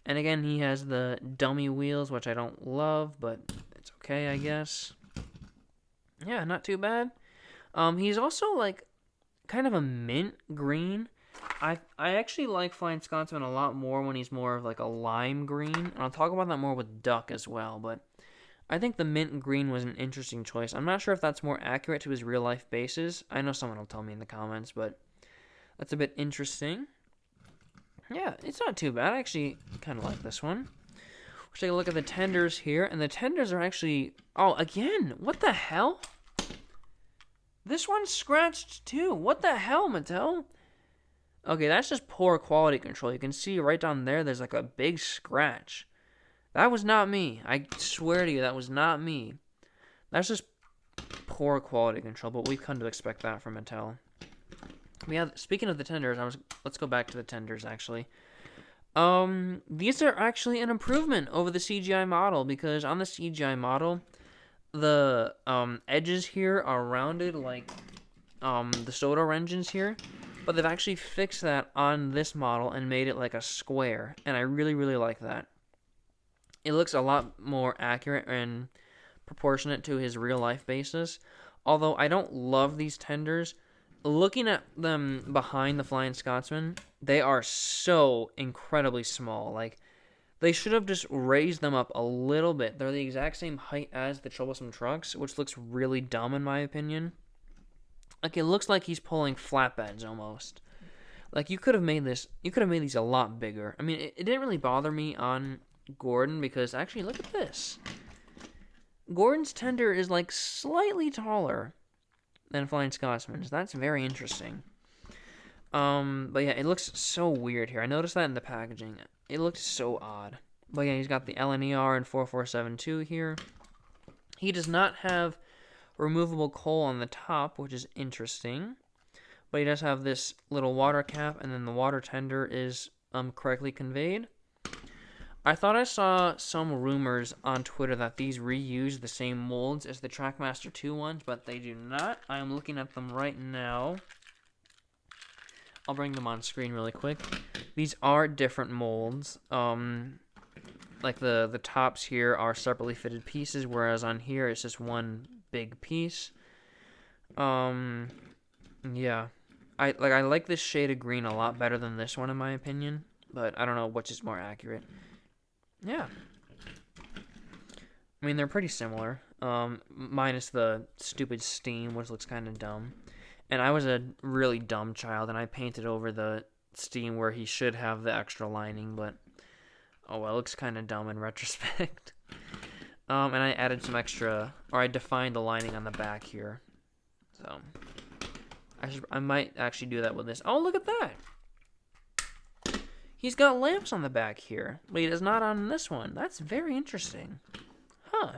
Speaker 1: And again, he has the dummy wheels, which I don't love, but it's okay, I guess. Yeah, not too bad. He's also, like, kind of a mint green. I actually like Flying Scotsman a lot more when he's more of, like, a lime green. And I'll talk about that more with Duck as well, but I think the mint green was an interesting choice. I'm not sure if that's more accurate to his real-life bases. I know someone will tell me in the comments, but that's a bit interesting. Yeah, it's not too bad. I actually kind of like this one. We'll take a look at the tenders here, and the tenders are actually... Oh, again, what the hell? This one's scratched too. What the hell, Mattel? Okay, that's just poor quality control. You can see right down there, there's like a big scratch. That was not me. I swear to you, that was not me. That's just poor quality control, but we've come to expect that from Mattel. Yeah, speaking of the tenders, let's go back to the tenders, actually. These are actually an improvement over the CGI model, because on the CGI model, the edges here are rounded like the Soto engines here, but they've actually fixed that on this model and made it like a square, and I really, really like that. It looks a lot more accurate and proportionate to his real-life basis, although I don't love these tenders. Looking at them behind the Flying Scotsman, they are so incredibly small. Like, they should have just raised them up a little bit. They're the exact same height as the Troublesome Trucks, which looks really dumb in my opinion. Like, it looks like he's pulling flatbeds almost. Like, you could have made these a lot bigger. I mean, it didn't really bother me on Gordon, because actually, look at this. Gordon's tender is like slightly taller than Flying Scotsman's. That's very interesting. But yeah, it looks so weird here. I noticed that in the packaging. It looks so odd. But yeah, he's got the LNER and 4472 here. He does not have removable coal on the top, which is interesting. But he does have this little water cap, and then the water tender is correctly conveyed. I thought I saw some rumors on Twitter that these reuse the same molds as the Trackmaster 2 ones, but they do not. I am looking at them right now. I'll bring them on screen really quick. These are different molds. Like the tops here are separately fitted pieces, whereas on here it's just one big piece. Yeah. I like this shade of green a lot better than this one in my opinion, but I don't know which is more accurate. Yeah. I mean, they're pretty similar, minus the stupid steam, which looks kind of dumb. And I was a really dumb child, and I painted over the steam where he should have the extra lining, but oh well, it looks kind of dumb in retrospect. And I added some extra, or I defined the lining on the back here. So, I might actually do that with this. Oh, look at that! He's got lamps on the back here, but he does not on this one. That's very interesting. Huh.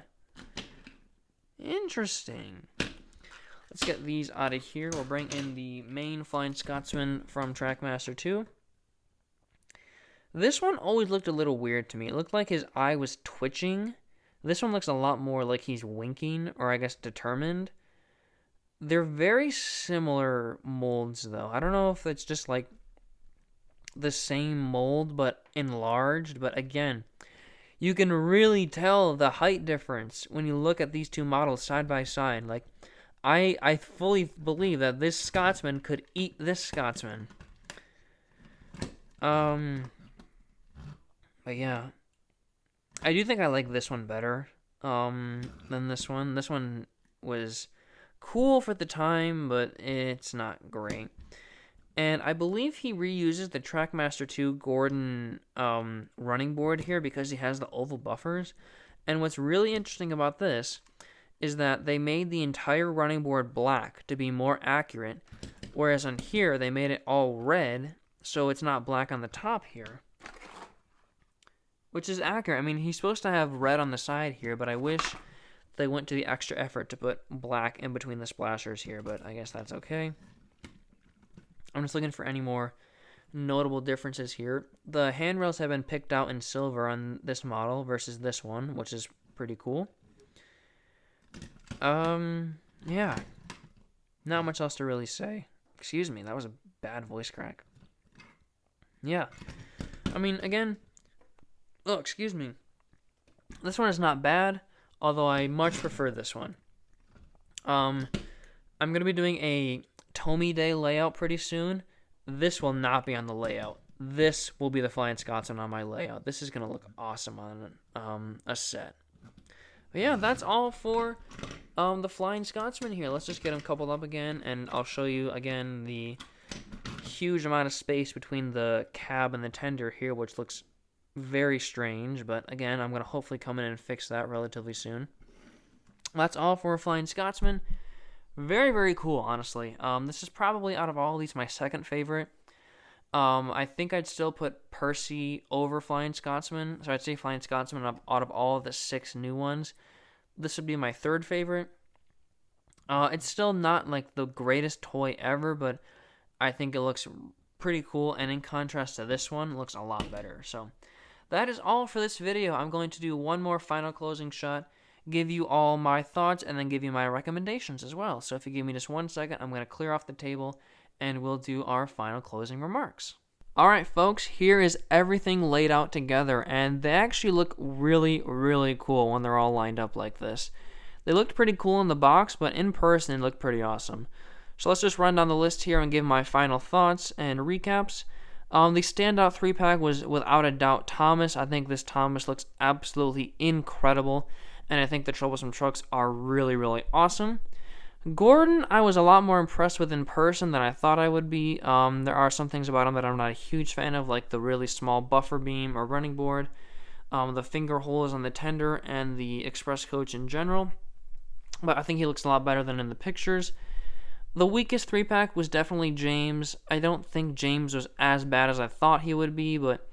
Speaker 1: Interesting. Let's get these out of here. We'll bring in the main Flying Scotsman from Trackmaster 2. This one always looked a little weird to me. It looked like his eye was twitching. This one looks a lot more like he's winking, or I guess determined. They're very similar molds, though. I don't know if it's just like the same mold but enlarged, but again, you can really tell the height difference when you look at these two models side by side. Like, I fully believe that this Scotsman could eat this Scotsman. But yeah, I do think I like this one better than this one. This one was cool for the time, but it's not great. And I believe he reuses the Trackmaster 2 Gordon running board here because he has the oval buffers. And what's really interesting about this is that they made the entire running board black to be more accurate, whereas on here they made it all red, so it's not black on the top here. Which is accurate. I mean, he's supposed to have red on the side here, but I wish they went to the extra effort to put black in between the splashers here, but I guess that's okay. I'm just looking for any more notable differences here. The handrails have been picked out in silver on this model versus this one, which is pretty cool. Yeah. Not much else to really say. Excuse me, that was a bad voice crack. Yeah. I mean, again, oh, excuse me. This one is not bad, although I much prefer this one. I'm going to be doing a Tomy Day layout pretty soon. This will not be on the layout. This will be the Flying Scotsman on my layout. This is going to look awesome on a set. But yeah, that's all for the Flying Scotsman here. Let's just get him coupled up again, and I'll show you again the huge amount of space between the cab and the tender here, which looks very strange. But again, I'm going to hopefully come in and fix that relatively soon. That's all for Flying Scotsman. Very, very cool, honestly. This is probably out of all these my second favorite. I think I'd still put Percy over Flying Scotsman. So I'd say Flying Scotsman out of all of the 6 new ones. This would be my third favorite. It's still not like the greatest toy ever, but I think it looks pretty cool. And in contrast to this one, it looks a lot better. So that is all for this video. I'm going to do one more final closing shot, give you all my thoughts, and then give you my recommendations as well. So if you give me just 1 second, I'm going to clear off the table, and we'll do our final closing remarks. Alright folks, here is everything laid out together, and they actually look really, really cool when they're all lined up like this. They looked pretty cool in the box, but in person they look pretty awesome. So let's just run down the list here and give my final thoughts and recaps. The standout 3-pack was without a doubt Thomas. I think this Thomas looks absolutely incredible, and I think the Troublesome Trucks are really, really awesome. Gordon, I was a lot more impressed with in person than I thought I would be. There are some things about him that I'm not a huge fan of, like the really small buffer beam or running board, the finger holes on the tender, and the express coach in general. But I think he looks a lot better than in the pictures. The weakest 3-pack was definitely James. I don't think James was as bad as I thought he would be, but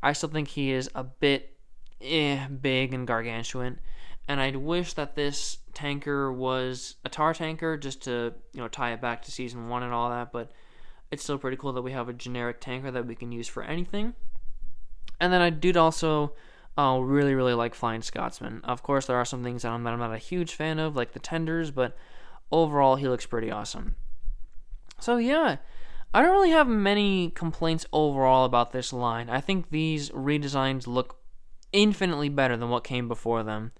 Speaker 1: I still think he is a bit big and gargantuan. And I'd wish that this tanker was a tar tanker just to, tie it back to Season 1 and all that, but it's still pretty cool that we have a generic tanker that we can use for anything. And then I did also really, really like Flying Scotsman. Of course, there are some things that I'm not a huge fan of, like the tenders, but overall, he looks pretty awesome. So yeah, I don't really have many complaints overall about this line. I think these redesigns look infinitely better than what came before them.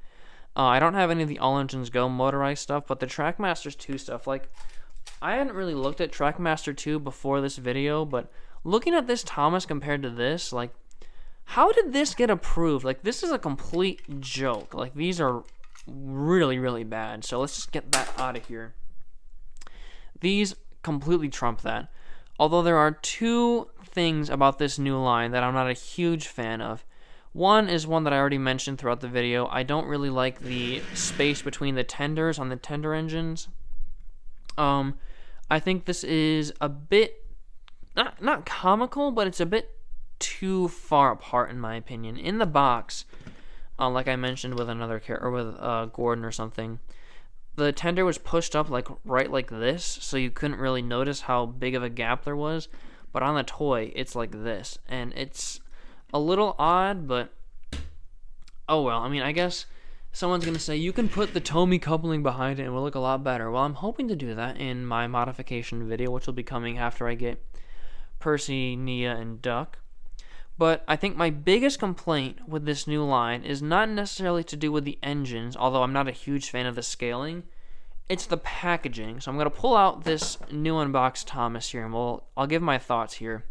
Speaker 1: I don't have any of the All Engines Go motorized stuff, but the Trackmasters 2 stuff, I hadn't really looked at Trackmaster 2 before this video, but looking at this Thomas compared to this, how did this get approved? This is a complete joke. These are really, really bad. So let's just get that out of here. These completely trump that. Although there are 2 things about this new line that I'm not a huge fan of. One is one that I already mentioned throughout the video. I don't really like the space between the tenders on the tender engines. I think this is a bit, not comical, but it's a bit too far apart in my opinion. In the box, like I mentioned with another character, or with Gordon or something, the tender was pushed up right like this, so you couldn't really notice how big of a gap there was. But on the toy, it's like this, and it's a little odd, but oh well. I guess someone's going to say, you can put the Tomy coupling behind it and it will look a lot better. Well, I'm hoping to do that in my modification video, which will be coming after I get Percy, Nia, and Duck. But I think my biggest complaint with this new line is not necessarily to do with the engines, although I'm not a huge fan of the scaling. It's the packaging. So I'm going to pull out this new unboxed Thomas here, and I'll give my thoughts here.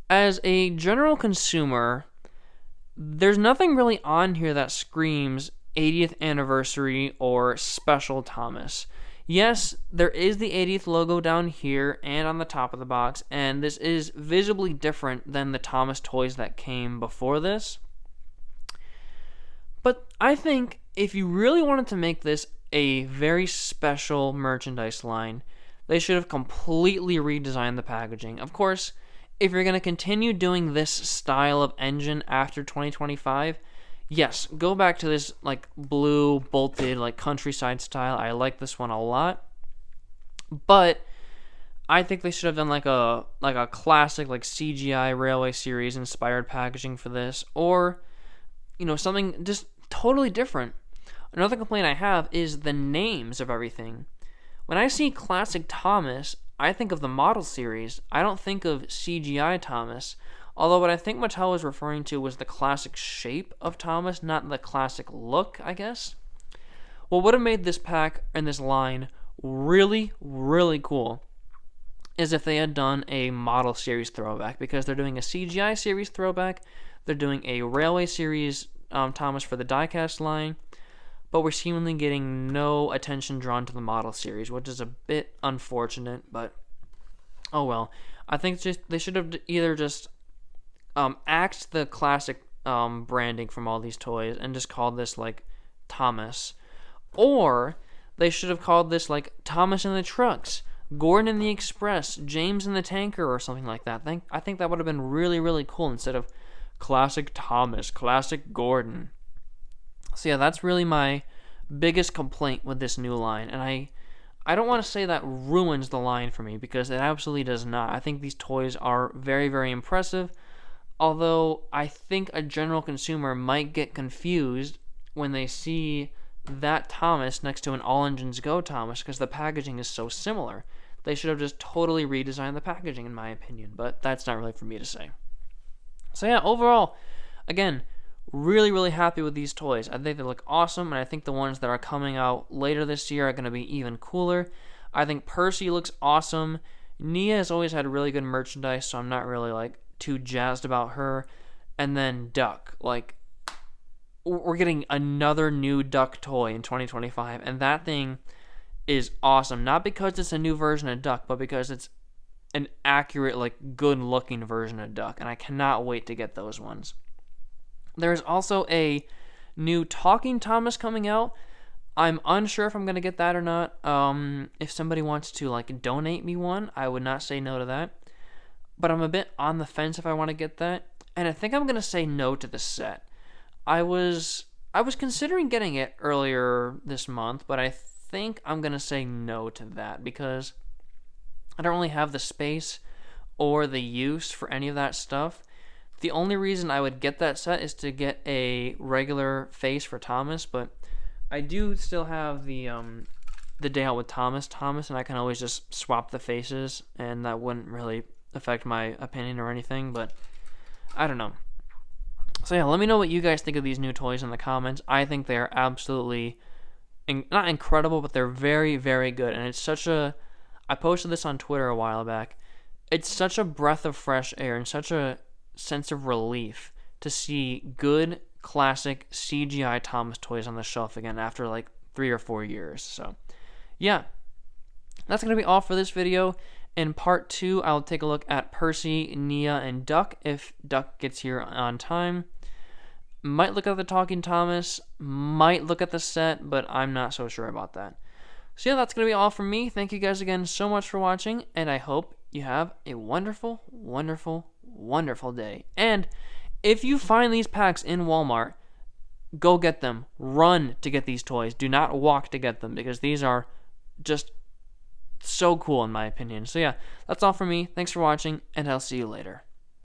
Speaker 1: As a general consumer, there's nothing really on here that screams 80th anniversary or special Thomas. Yes, there is the 80th logo down here and on the top of the box, and this is visibly different than the Thomas toys that came before this. But I think if you really wanted to make this a very special merchandise line, they should have completely redesigned the packaging. Of course, if you're going to continue doing this style of engine after 2025, yes, go back to this blue bolted countryside style. I like this one a lot. But I think they should have done a classic CGI Railway Series inspired packaging for this, or something just totally different. Another complaint I have is the names of everything. When I see Classic Thomas, I think of the model series. I don't think of CGI Thomas. Although what I think Mattel was referring to was the classic shape of Thomas, not the classic look, I guess. What would have made this pack and this line really, really cool is if they had done a model series throwback, because they're doing a CGI series throwback, they're doing a Railway Series Thomas for the diecast line, but we're seemingly getting no attention drawn to the model series, which is a bit unfortunate, but oh well. I think they should have either just axed the classic branding from all these toys and just called this Thomas, or They should have called this like Thomas in the Trucks, Gordon in the Express, James in the Tanker, or something like that. I think that would have been really, really cool instead of Classic Thomas, Classic Gordon. So yeah, that's really my biggest complaint with this new line, and I don't want to say that ruins the line for me, because it absolutely does not. I think these toys are very, very impressive, although I think a general consumer might get confused when they see that Thomas next to an All Engines Go Thomas, because the packaging is so similar. They should have just totally redesigned the packaging, in my opinion, but that's not really for me to say. So yeah, overall, again, really, really happy with these toys. I think they look awesome, and I think the ones that are coming out later this year are going to be even cooler. I think Percy looks awesome. Nia has always had really good merchandise, so I'm not really like too jazzed about her. And then Duck, like, we're getting another new Duck toy in 2025, and that thing is awesome. Not because it's a new version of Duck, but because it's an accurate, like, good-looking version of Duck, and I cannot wait to get those ones. There's also a new Talking Thomas coming out. I'm unsure if I'm going to get that or not. If somebody wants to, like, donate me one, I would not say no to that. But I'm a bit on the fence if I want to get that. And I think I'm going to say no to the set. I was considering getting it earlier this month, but I think I'm going to say no to that because I don't really have the space or the use for any of that stuff. The only reason I would get that set is to get a regular face for Thomas, but I do still have the Day Out with Thomas, and I can always just swap the faces, and that wouldn't really affect my opinion or anything, but I don't know. So yeah, let me know what you guys think of these new toys in the comments. I think they are absolutely, not incredible, but they're very, very good, and it's such a, I posted this on Twitter a while back, it's such a breath of fresh air and such a sense of relief to see good classic CGI Thomas toys on the shelf again after like 3 or 4 years. So yeah, that's going to be all for this video. In part 2, I'll take a look at Percy, Nia, and Duck if Duck gets here on time. Might look at the Talking Thomas, might look at the set, but I'm not so sure about that. So yeah, that's going to be all from me. Thank you guys again so much for watching, and I hope you have a wonderful, wonderful, wonderful day. And if you find these packs in Walmart, go get them. Run to get these toys. Do not walk to get them, because these are just so cool in my opinion. So yeah, that's all from me. Thanks for watching, and I'll see you later.